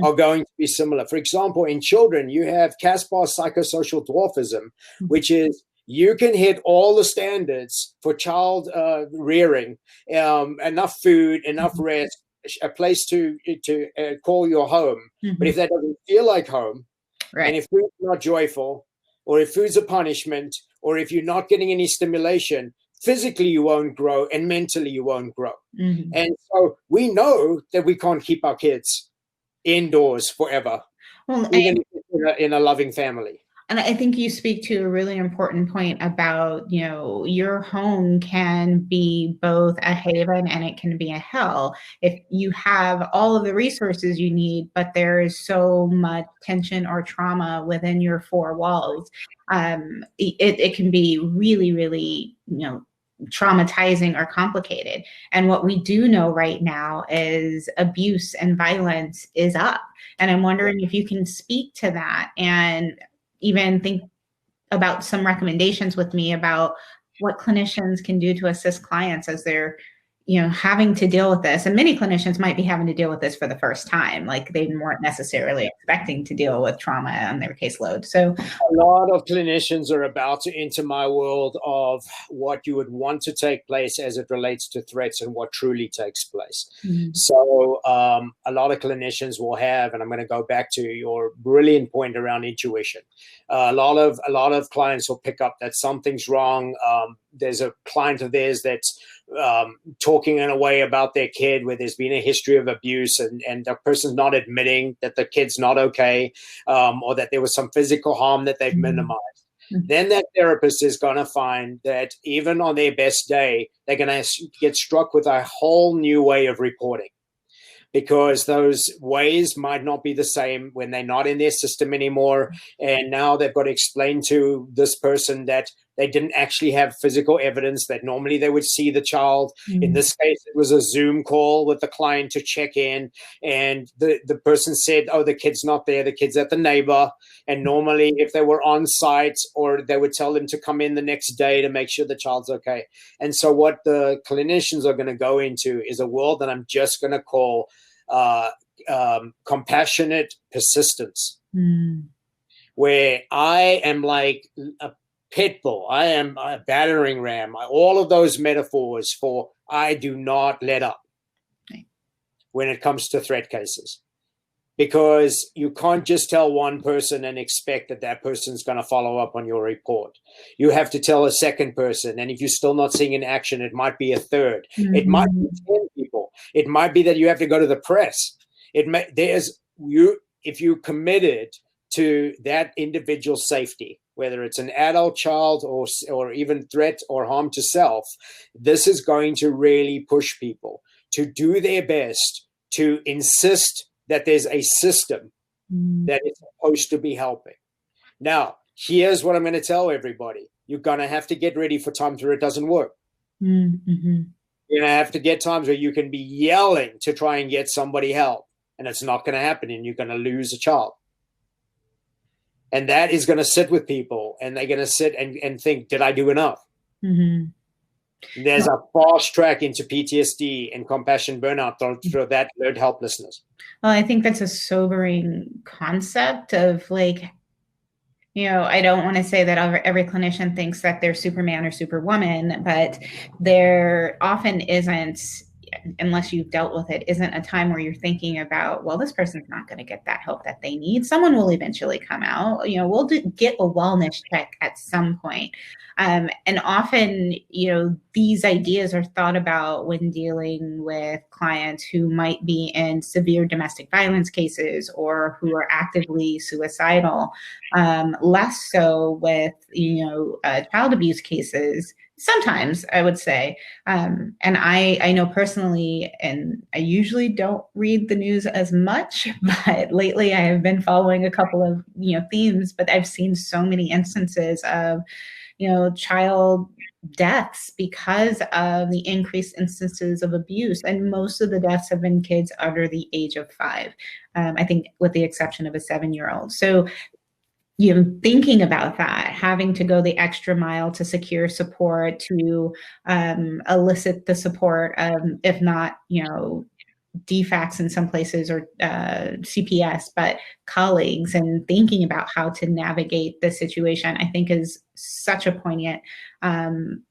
are going to be similar. For example, in children, you have Kaspar's psychosocial dwarfism, which is you can hit all the standards for child rearing, enough food, enough rest, a place to call your home. But if that doesn't feel like home, and if food's not joyful, or if food's a punishment, or if you're not getting any stimulation, physically you won't grow and mentally you won't grow. And so we know that we can't keep our kids indoors forever, even in a loving family. And I think you speak to a really important point about, your home can be both a haven and it can be a hell. If you have all of the resources you need, but there is so much tension or trauma within your four walls, it can be really, really, traumatizing or complicated. And what we do know right now is abuse and violence is up. And I'm wondering if you can speak to that and even think about some recommendations with me about what clinicians can do to assist clients as they're, having to deal with this, and many clinicians might be having to deal with this for the first time, like they weren't necessarily expecting to deal with trauma on their caseload. So a lot of clinicians are about to enter my world of what you would want to take place as it relates to threats and what truly takes place. Mm-hmm. So a lot of clinicians will have, and I'm going to go back to your brilliant point around intuition. A lot of clients will pick up that something's wrong. There's a client of theirs that's talking in a way about their kid where there's been a history of abuse, and the person's not admitting that the kid's not okay, or that there was some physical harm that they've minimized. Mm-hmm. Then that therapist is going to find that even on their best day, they're going to get struck with a whole new way of reporting, because those ways might not be the same when they're not in their system anymore. And now they've got to explain to this person that they didn't actually have physical evidence, that normally they would see the child. Mm-hmm. In this case, it was a Zoom call with the client to check in. And the person said, oh, the kid's not there. The kid's at the neighbor. And normally if they were on site, or they would tell them to come in the next day to make sure the child's okay. And so what the clinicians are going to go into is a world that I'm just going to call compassionate persistence, where I am like a pit bull, I am a battering ram, all of those metaphors for I do not let up when it comes to threat cases. Because you can't just tell one person and expect that that person's going to follow up on your report. You have to tell a second person. And if you're still not seeing an action, it might be a third. Mm-hmm. It might be 10 people. It might be that you have to go to the press. If you're committed to that individual's safety, whether it's an adult child or even threat or harm to self, this is going to really push people to do their best to insist that there's a system that is supposed to be helping. Now, here's what I'm going to tell everybody. You're going to have to get ready for times where it doesn't work. Mm-hmm. You're going to have to get times where you can be yelling to try and get somebody help, and it's not going to happen, and you're going to lose a child. And that is going to sit with people, and they're going to sit and think, did I do enough? Mm-hmm. There's a fast track into PTSD and compassion burnout through that learned helplessness. Well, I think that's a sobering concept of like, I don't want to say that every clinician thinks that they're Superman or Superwoman, but there often isn't, unless you've dealt with it, isn't a time where you're thinking about, well, this person's not going to get that help that they need. Someone will eventually come out. We'll get a wellness check at some point. And often, these ideas are thought about when dealing with clients who might be in severe domestic violence cases or who are actively suicidal, less so with, child abuse cases. Sometimes, I would say, and I know personally, and I usually don't read the news as much, but lately I have been following a couple of, themes, but I've seen so many instances of, child deaths because of the increased instances of abuse. And most of the deaths have been kids under the age of 5, I think with the exception of a 7-year-old. So thinking about that, having to go the extra mile to secure support, to elicit the support, if not, DFACs in some places or CPS, but colleagues, and thinking about how to navigate the situation, I think is such a poignant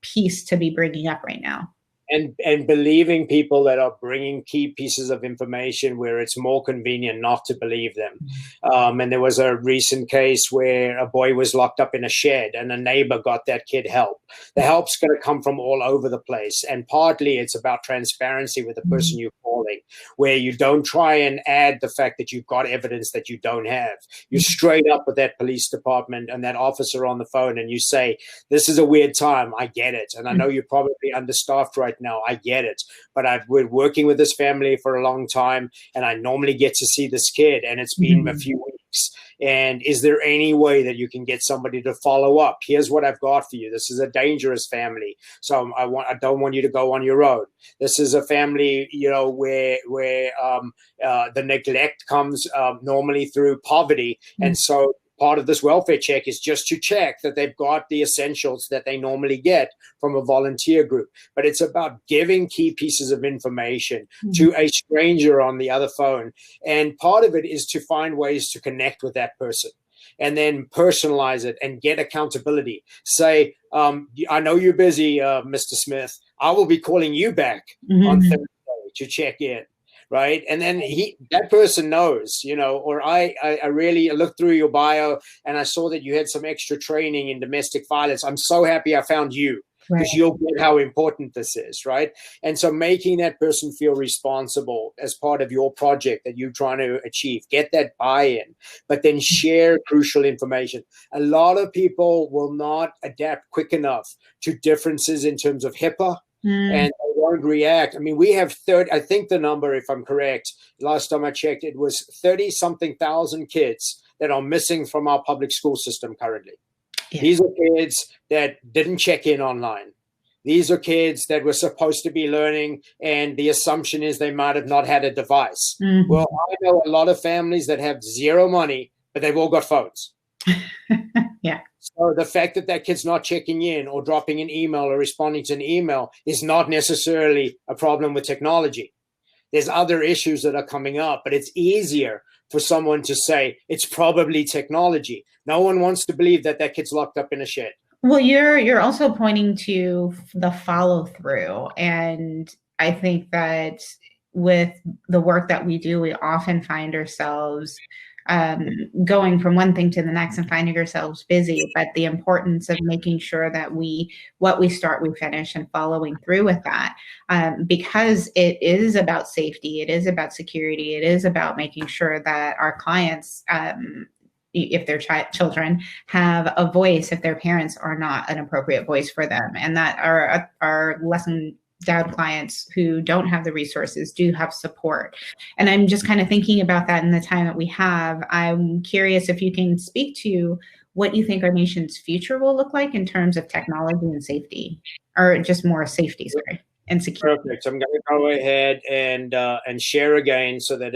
piece to be bringing up right now. And believing people that are bringing key pieces of information where it's more convenient not to believe them. And there was a recent case where a boy was locked up in a shed and a neighbor got that kid help. The help's going to come from all over the place. And partly it's about transparency with the person you're calling, where you don't try and add the fact that you've got evidence that you don't have. You're straight up with that police department and that officer on the phone, and you say, this is a weird time. I get it. And I know you're probably understaffed right now. I get it. But I've been working with this family for a long time, and I normally get to see this kid, and it's been a few weeks. And is there any way that you can get somebody to follow up? Here's what I've got for you. This is a dangerous family. So I don't want you to go on your own. This is a family, where the neglect comes normally through poverty. And so part of this welfare check is just to check that they've got the essentials that they normally get from a volunteer group. But it's about giving key pieces of information to a stranger on the other phone. And part of it is to find ways to connect with that person and then personalize it and get accountability. Say, I know you're busy, Mr. Smith. I will be calling you back on Thursday to check in. Right. And then that person knows, or I really looked through your bio and I saw that you had some extra training in domestic violence. I'm so happy I found you because you'll get how important this is. Right. And so making that person feel responsible as part of your project that you're trying to achieve, get that buy-in, but then share crucial information. A lot of people will not adapt quick enough to differences in terms of HIPAA. And they won't react. I mean, we have I think the number, if I'm correct, last time I checked, it was 30-something thousand kids that are missing from our public school system currently. Yeah. These are kids that didn't check in online. These are kids that were supposed to be learning, and the assumption is they might have not had a device. Well, I know a lot of families that have zero money, but they've all got phones. Yeah. So the fact that that kid's not checking in or dropping an email or responding to an email is not necessarily a problem with technology. There's other issues that are coming up, but it's easier for someone to say it's probably technology. No one wants to believe that that kid's locked up in a shed. Well, you're also pointing to the follow through, and I think that with the work that we do, we often find ourselves going from one thing to the next and finding ourselves busy, but the importance of making sure that what we start, we finish, and following through with that, because it is about safety, it is about security, it is about making sure that our clients, if their children have a voice, if their parents are not an appropriate voice for them, and that our lesson endowed clients who don't have the resources do have support. And I'm just kind of thinking about that in the time that we have. I'm curious if you can speak to what you think our nation's future will look like in terms of technology and safety, or just more safety, sorry, and security. Perfect. I'm going to go ahead and share again so that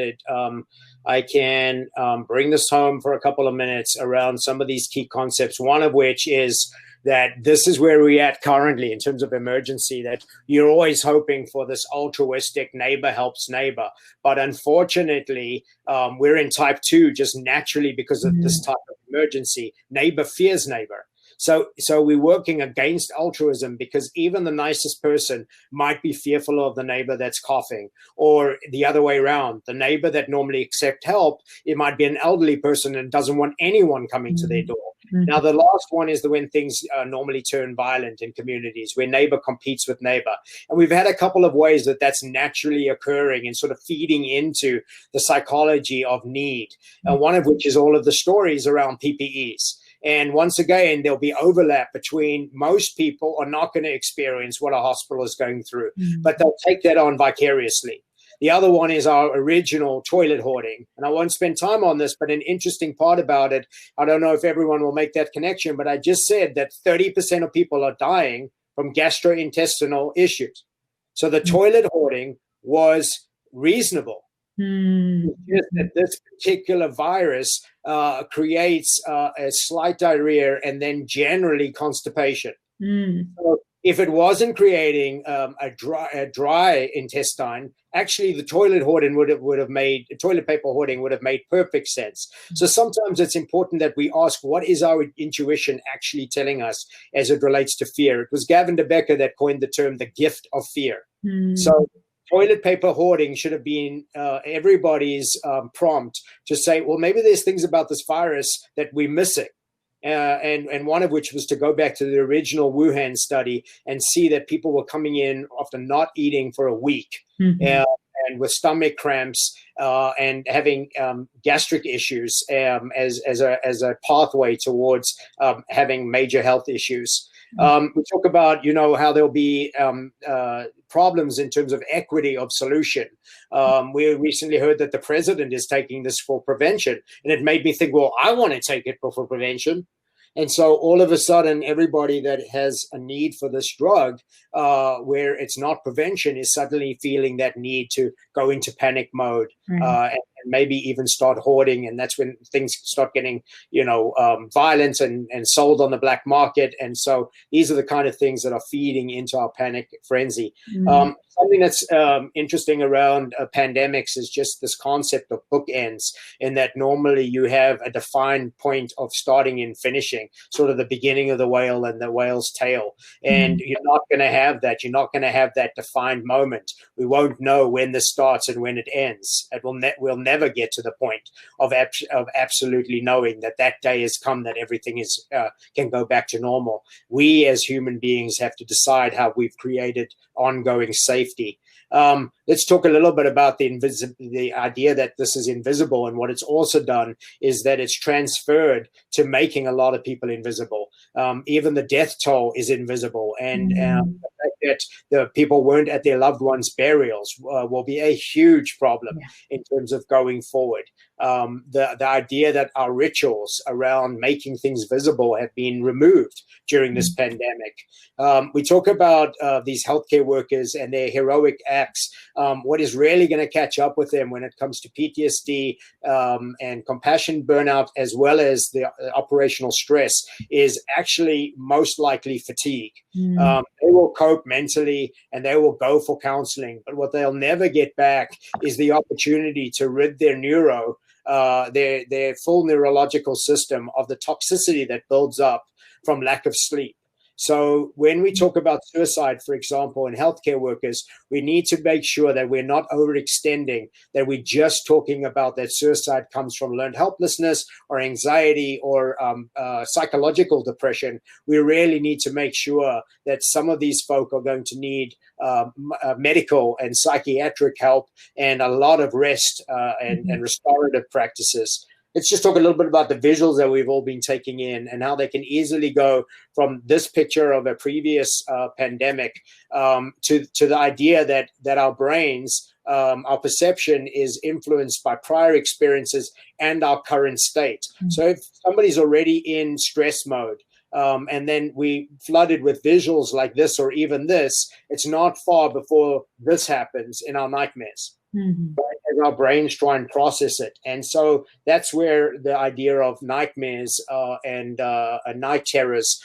I can bring this home for a couple of minutes around some of these key concepts. One of which is that this is where we're at currently in terms of emergency, that you're always hoping for this altruistic neighbor helps neighbor. But unfortunately, we're in type 2 just naturally because of this type of emergency. Neighbor fears neighbor. So we're working against altruism because even the nicest person might be fearful of the neighbor that's coughing, or the other way around. The neighbor that normally accepts help, it might be an elderly person and doesn't want anyone coming to their door. Now, the last one is when things normally turn violent in communities, where neighbor competes with neighbor. And we've had a couple of ways that that's naturally occurring and sort of feeding into the psychology of need. One of which is all of the stories around PPEs. And once again, there'll be overlap between most people are not going to experience what a hospital is going through, but they'll take that on vicariously. The other one is our original toilet hoarding. And I won't spend time on this, but an interesting part about it, I don't know if everyone will make that connection, but I just said that 30% of people are dying from gastrointestinal issues. So the toilet hoarding was reasonable. It's just that this particular virus creates a slight diarrhea and then generally constipation. So if it wasn't creating a dry intestine, actually the toilet paper hoarding would have made perfect sense. So sometimes it's important that we ask, what is our intuition actually telling us as it relates to fear? It was Gavin de Becker that coined the term the gift of fear. So toilet paper hoarding should have been everybody's prompt to say, well, maybe there's things about this virus that we're missing. And one of which was to go back to the original Wuhan study and see that people were coming in after not eating for a week and with stomach cramps and having gastric issues as a pathway towards having major health issues. We talk about, how there'll be problems in terms of equity of solution. We recently heard that the president is taking this for prevention, and it made me think, well, I want to take it for prevention. And so all of a sudden, everybody that has a need for this drug, where it's not prevention, is suddenly feeling that need to go into panic mode and maybe even start hoarding. And that's when things start getting, violent and sold on the black market. And so these are the kind of things that are feeding into our panic frenzy. Something that's interesting around pandemics is just this concept of bookends, in that normally you have a defined point of starting and finishing, sort of the beginning of the whale and the whale's tail. And you're not going to have that. You're not going to have that defined moment. We won't know when this starts and when it ends. We'll never get to the point of absolutely knowing that day has come, that everything is can go back to normal. We as human beings have to decide how we've created ongoing safety. Let's talk a little bit about the idea that this is invisible, and what it's also done is that it's transferred to making a lot of people invisible. Even the death toll is invisible, and the fact that the people weren't at their loved ones' burials will be a huge problem in terms of going forward. The idea that our rituals around making things visible have been removed during this pandemic. We talk about these healthcare workers and their heroic acts. What is really going to catch up with them when it comes to PTSD and compassion burnout, as well as the operational stress, is actually most likely fatigue. They will cope mentally and they will go for counseling, but what they'll never get back is the opportunity to rid their full neurological system of the toxicity that builds up from lack of sleep. So when we talk about suicide, for example, in healthcare workers, we need to make sure that we're not overextending, that we're just talking about that suicide comes from learned helplessness or anxiety or psychological depression. We really need to make sure that some of these folk are going to need medical and psychiatric help and a lot of rest and restorative practices. Let's just talk a little bit about the visuals that we've all been taking in and how they can easily go from this picture of a previous pandemic to the idea that our brains, our perception is influenced by prior experiences and our current state. So if somebody's already in stress mode, and then we flooded with visuals like this or even this, it's not far before this happens in our nightmares. Right, as our brains try and process it. And so that's where the idea of nightmares and night terrors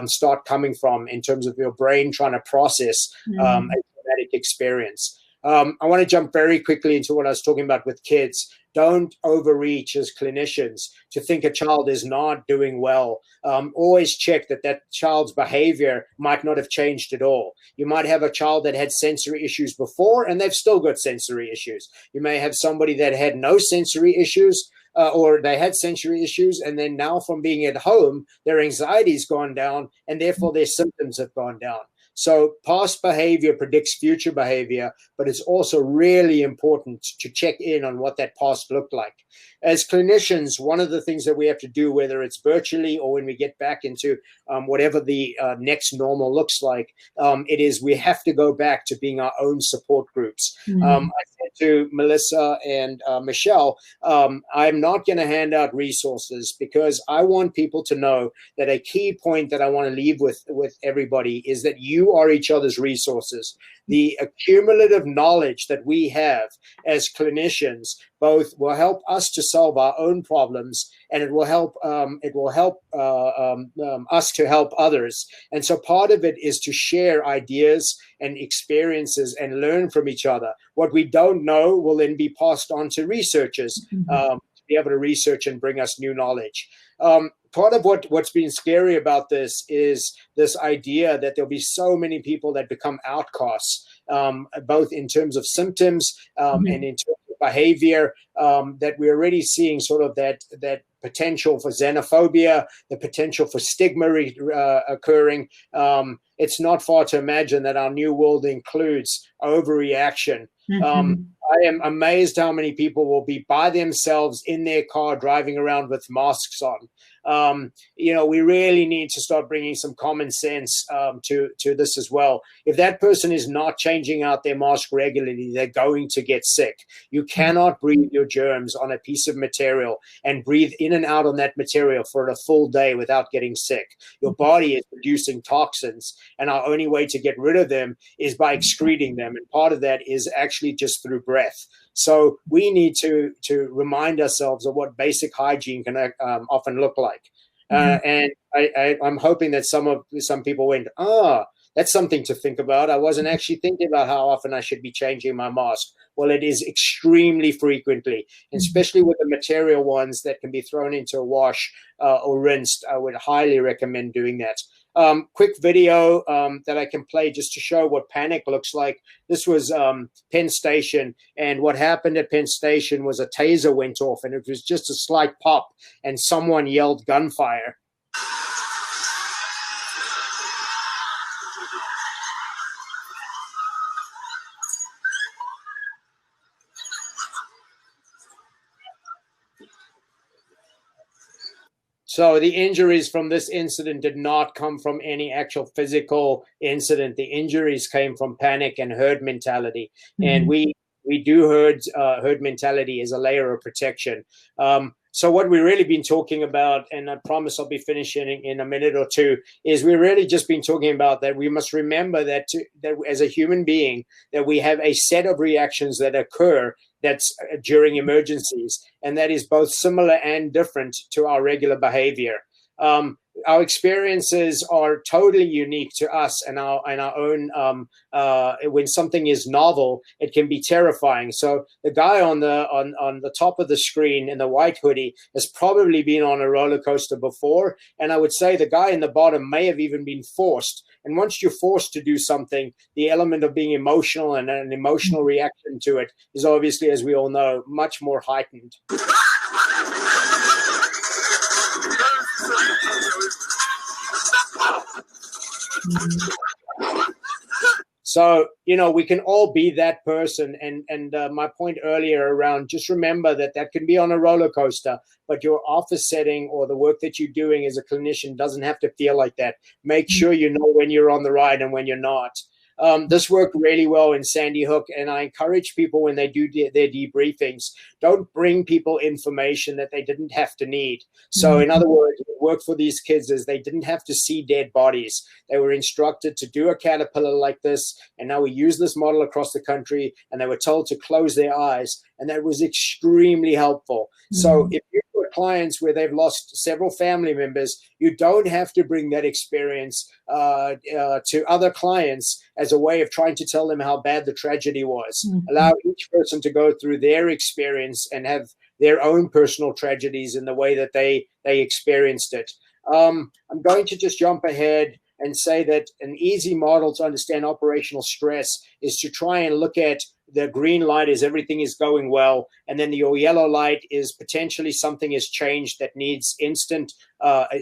start coming from, in terms of your brain trying to process a traumatic experience. I want to jump very quickly into what I was talking about with kids. Don't overreach as clinicians to think a child is not doing well. Always check that child's behavior might not have changed at all. You might have a child that had sensory issues before and they've still got sensory issues. You may have somebody that had no sensory issues, or they had sensory issues, and then now from being at home, their anxiety's gone down and therefore their symptoms have gone down. So past behavior predicts future behavior, but it's also really important to check in on what that past looked like. As clinicians, one of the things that we have to do, whether it's virtually or when we get back into whatever the next normal looks like, it is we have to go back to being our own support groups. I said to Melissa and Michele, I'm not going to hand out resources, because I want people to know that a key point that I want to leave with everybody is that you are each other's resources. The accumulative knowledge that we have as clinicians both will help us to solve our own problems, and it will help us to help others. And so part of it is to share ideas and experiences and learn from each other. What we don't know will then be passed on to researchers to be able to research and bring us new knowledge. Part of what's been scary about this is this idea that there'll be so many people that become outcasts, both in terms of symptoms and in terms of behavior, that we're already seeing sort of that potential for xenophobia, the potential for stigma occurring. It's not far to imagine that our new world includes overreaction. I am amazed how many people will be by themselves in their car driving around with masks on. We really need to start bringing some common sense to this as well. If that person is not changing out their mask regularly, they're going to get sick. You cannot breathe your germs on a piece of material and breathe in and out on that material for a full day without getting sick. Your body is producing toxins, and our only way to get rid of them is by excreting them. And part of that is actually just through breath. So we need to remind ourselves of what basic hygiene can often look like. And I'm hoping that some people went, that's something to think about. I wasn't actually thinking about how often I should be changing my mask. Well, it is extremely frequently, and especially with the material ones that can be thrown into a wash or rinsed. I would highly recommend doing that. Quick video that I can play just to show what panic looks like. This was Penn Station, and what happened at Penn Station was a taser went off, and it was just a slight pop, and someone yelled gunfire. So the injuries from this incident did not come from any actual physical incident. The injuries came from panic and herd mentality. And we do herd mentality as a layer of protection. So what we've really been talking about, and I promise I'll be finishing in a minute or two, is we've really just been talking about that we must remember that as a human being, that we have a set of reactions that occur that's during emergencies, and that is both similar and different to our regular behavior. Our experiences are totally unique to us and our own. When something is novel, it can be terrifying. So the guy on the top of the screen in the white hoodie has probably been on a roller coaster before, and I would say the guy in the bottom may have even been forced. And once you're forced to do something, the element of being emotional and an emotional reaction to it is obviously, as we all know, much more heightened. So, we can all be that person. And my point earlier around, just remember that can be on a roller coaster, but your office setting or the work that you're doing as a clinician doesn't have to feel like that. Make sure you know when you're on the ride and when you're not. This worked really well in Sandy Hook, and I encourage people when they do their debriefings, don't bring people information that they didn't have to need. So in other words, what worked for these kids is they didn't have to see dead bodies. They were instructed to do a caterpillar like this, and now we use this model across the country, and they were told to close their eyes, and that was extremely helpful. So if you've got clients where they've lost several family members, you don't have to bring that experience to other clients as a way of trying to tell them how bad the tragedy was. Allow each person to go through their experience and have their own personal tragedies in the way that they experienced it. I'm going to just jump ahead and say that an easy model to understand operational stress is to try and look at the green light is everything is going well, and then your yellow light is potentially something has changed that needs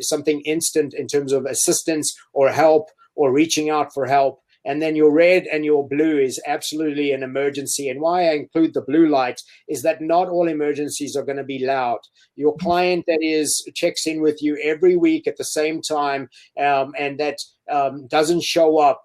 something instant in terms of assistance or help or reaching out for help. And then your red and your blue is absolutely an emergency. And why I include the blue light is that not all emergencies are going to be loud. Your client that checks in with you every week at the same time and that doesn't show up,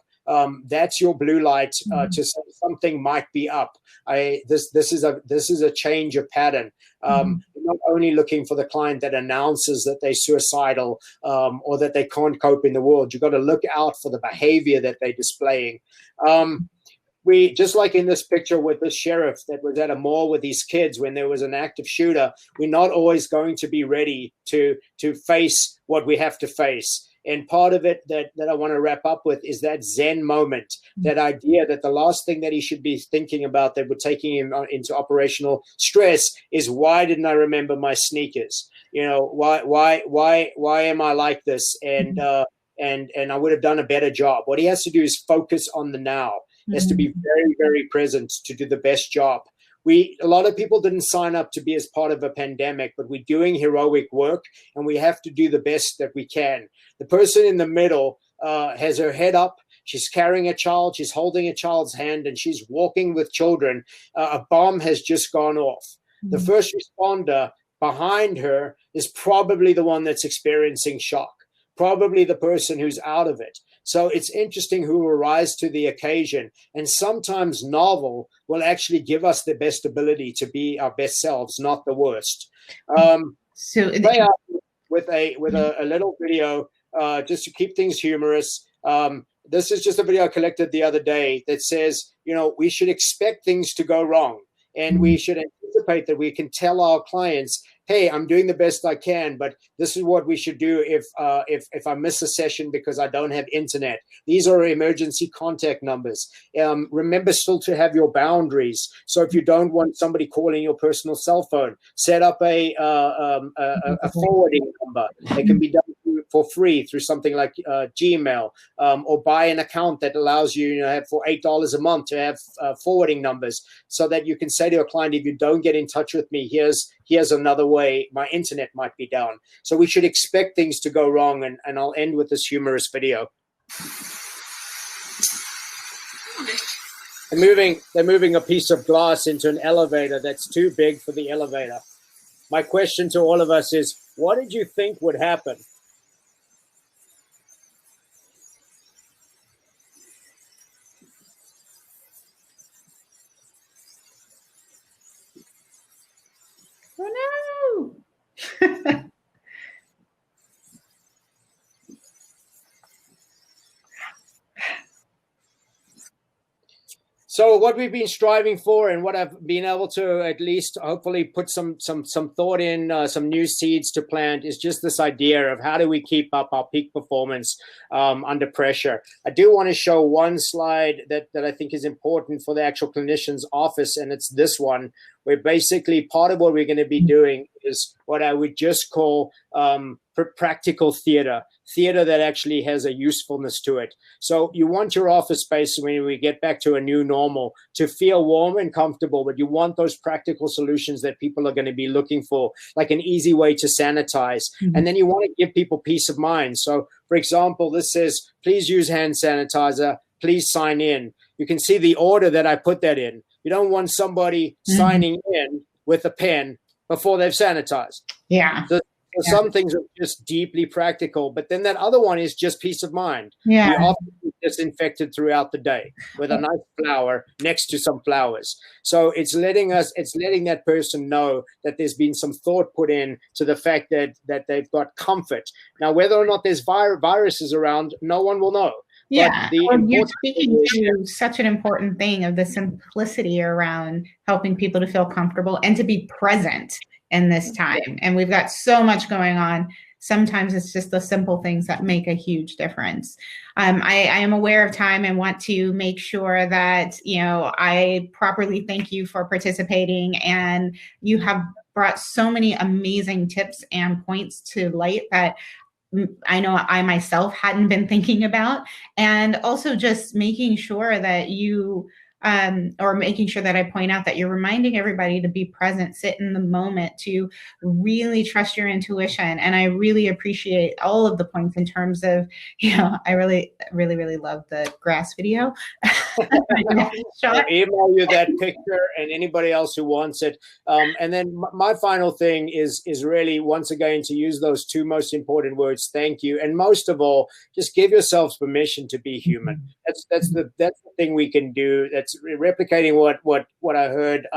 that's your blue light to say something might be up. This is a change of pattern. You're not only looking for the client that announces that they're suicidal or that they can't cope in the world. You've got to look out for the behavior that they're displaying. We just like in this picture with the sheriff that was at a mall with these kids when there was an active shooter, we're not always going to be ready to face what we have to face. And part of it that I want to wrap up with is that Zen moment, that idea that the last thing that he should be thinking about that would taking him into operational stress is, why didn't I remember my sneakers? Why am I like this? And I would have done a better job. What he has to do is focus on the now. He has to be very, very present to do the best job. A lot of people didn't sign up to be as part of a pandemic, but we're doing heroic work, and we have to do the best that we can. The person in the middle has her head up. She's carrying a child. She's holding a child's hand, and she's walking with children. A bomb has just gone off. The first responder behind her is probably the one that's experiencing shock, probably the person who's out of it. So it's interesting who will rise to the occasion. And sometimes novel will actually give us the best ability to be our best selves, not the worst. So play out with a little video just to keep things humorous. This is just a video I collected the other day that says, we should expect things to go wrong. And we should anticipate that we can tell our clients, hey, I'm doing the best I can, but this is what we should do if I miss a session because I don't have internet. These are emergency contact numbers. Remember still to have your boundaries. So if you don't want somebody calling your personal cell phone, set up a forwarding number. It can be done for free through something like Gmail, or buy an account that allows you, have for $8 a month to have forwarding numbers, so that you can say to a client, if you don't get in touch with me, here's another way. My internet might be down. So we should expect things to go wrong. And I'll end with this humorous video. They're moving a piece of glass into an elevator that's too big for the elevator. My question to all of us is, what did you think would happen? Oh no! So what we've been striving for, and what I've been able to at least hopefully put some thought in, some new seeds to plant, is just this idea of how do we keep up our peak performance under pressure. I do want to show one slide that I think is important for the actual clinician's office, and it's this one, where basically part of what we're going to be doing is what I would just call practical theater that actually has a usefulness to it. So you want your office space, when we get back to a new normal, to feel warm and comfortable, but you want those practical solutions that people are going to be looking for, like an easy way to sanitize. Mm-hmm. And then you want to give people peace of mind. So for example, this says, please use hand sanitizer, please sign in. You can see the order that I put that in. You don't want somebody signing in with a pen before they've sanitized. Yeah. So some things are just deeply practical, but then that other one is just peace of mind. Yeah. The office is disinfected throughout the day with a nice flower next to some flowers. So it's letting that person know that there's been some thought put in to the fact that they've got comfort. Now, whether or not there's viruses around, no one will know. Yeah, you're speaking to such an important thing of the simplicity around helping people to feel comfortable and to be present in this time. And we've got so much going on. Sometimes it's just the simple things that make a huge difference. I am aware of time and want to make sure that, I properly thank you for participating, and you have brought so many amazing tips and points to light that I know I myself hadn't been thinking about, and also just making sure that you, or making sure that I point out that you're reminding everybody to be present, sit in the moment, to really trust your intuition. And I really appreciate all of the points in terms of, I really, really, really love the grass video. I'll email you that picture and anybody else who wants it. And then my final thing is really, once again, to use those two most important words, thank you. And most of all, just give yourselves permission to be human. That's the thing we can do. That's replicating what I heard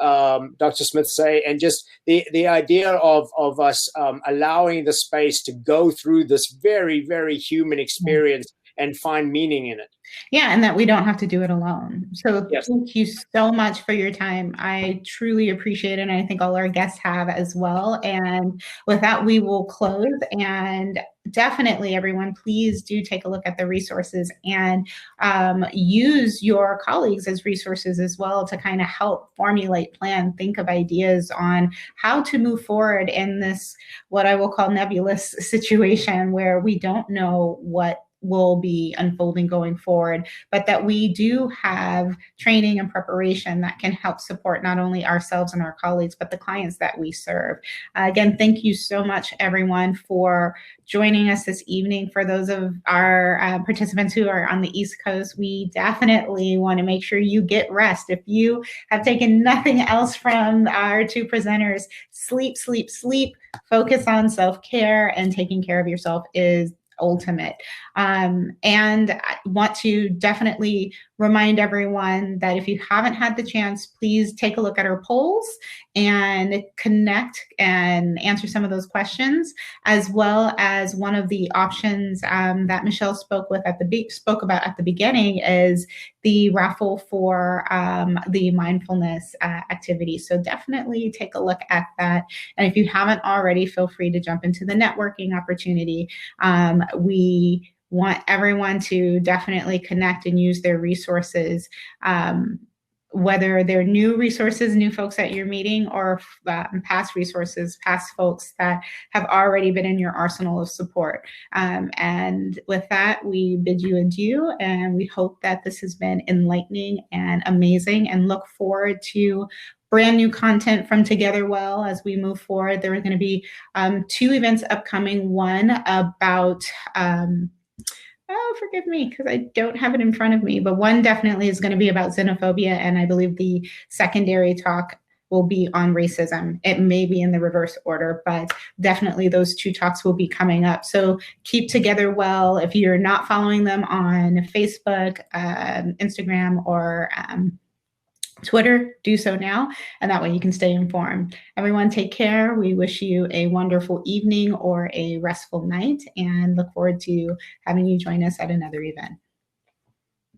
Dr. Smith say, and just the idea of us allowing the space to go through this very, very human experience and find meaning in it. Yeah, and that we don't have to do it alone. So yes. Thank you so much for your time. I truly appreciate it, and I think all our guests have as well. And with that, we will close. And definitely, everyone, please do take a look at the resources and use your colleagues as resources as well to kind of help formulate, plan, think of ideas on how to move forward in this, what I will call nebulous situation, where we don't know what will be unfolding going forward, but that we do have training and preparation that can help support not only ourselves and our colleagues, but the clients that we serve. Again, thank you so much, everyone, for joining us this evening. For those of our participants who are on the East Coast, we definitely want to make sure you get rest. If you have taken nothing else from our two presenters, sleep, sleep, sleep. Focus on self-care, and taking care of yourself is ultimate. And I want to definitely remind everyone that if you haven't had the chance, please take a look at our polls and connect and answer some of those questions, as well as one of the options that Michele spoke about at the beginning is the raffle for the mindfulness activity. So definitely take a look at that. And if you haven't already, feel free to jump into the networking opportunity. We want everyone to definitely connect and use their resources, whether they're new resources, new folks at your meeting, or past resources, past folks that have already been in your arsenal of support. And with that, we bid you adieu, and we hope that this has been enlightening and amazing, and look forward to brand new content from TogetherWell as we move forward. There are going to be 2 events upcoming, one about oh, forgive me, because I don't have it in front of me, but one definitely is going to be about xenophobia, and I believe the secondary talk will be on racism. It may be in the reverse order, but definitely those 2 talks will be coming up. So keep TogetherWell. If you're not following them on Facebook, Instagram, or Twitter, do so now, and that way you can stay informed. Everyone, take care. We wish you a wonderful evening or a restful night, and look forward to having you join us at another event.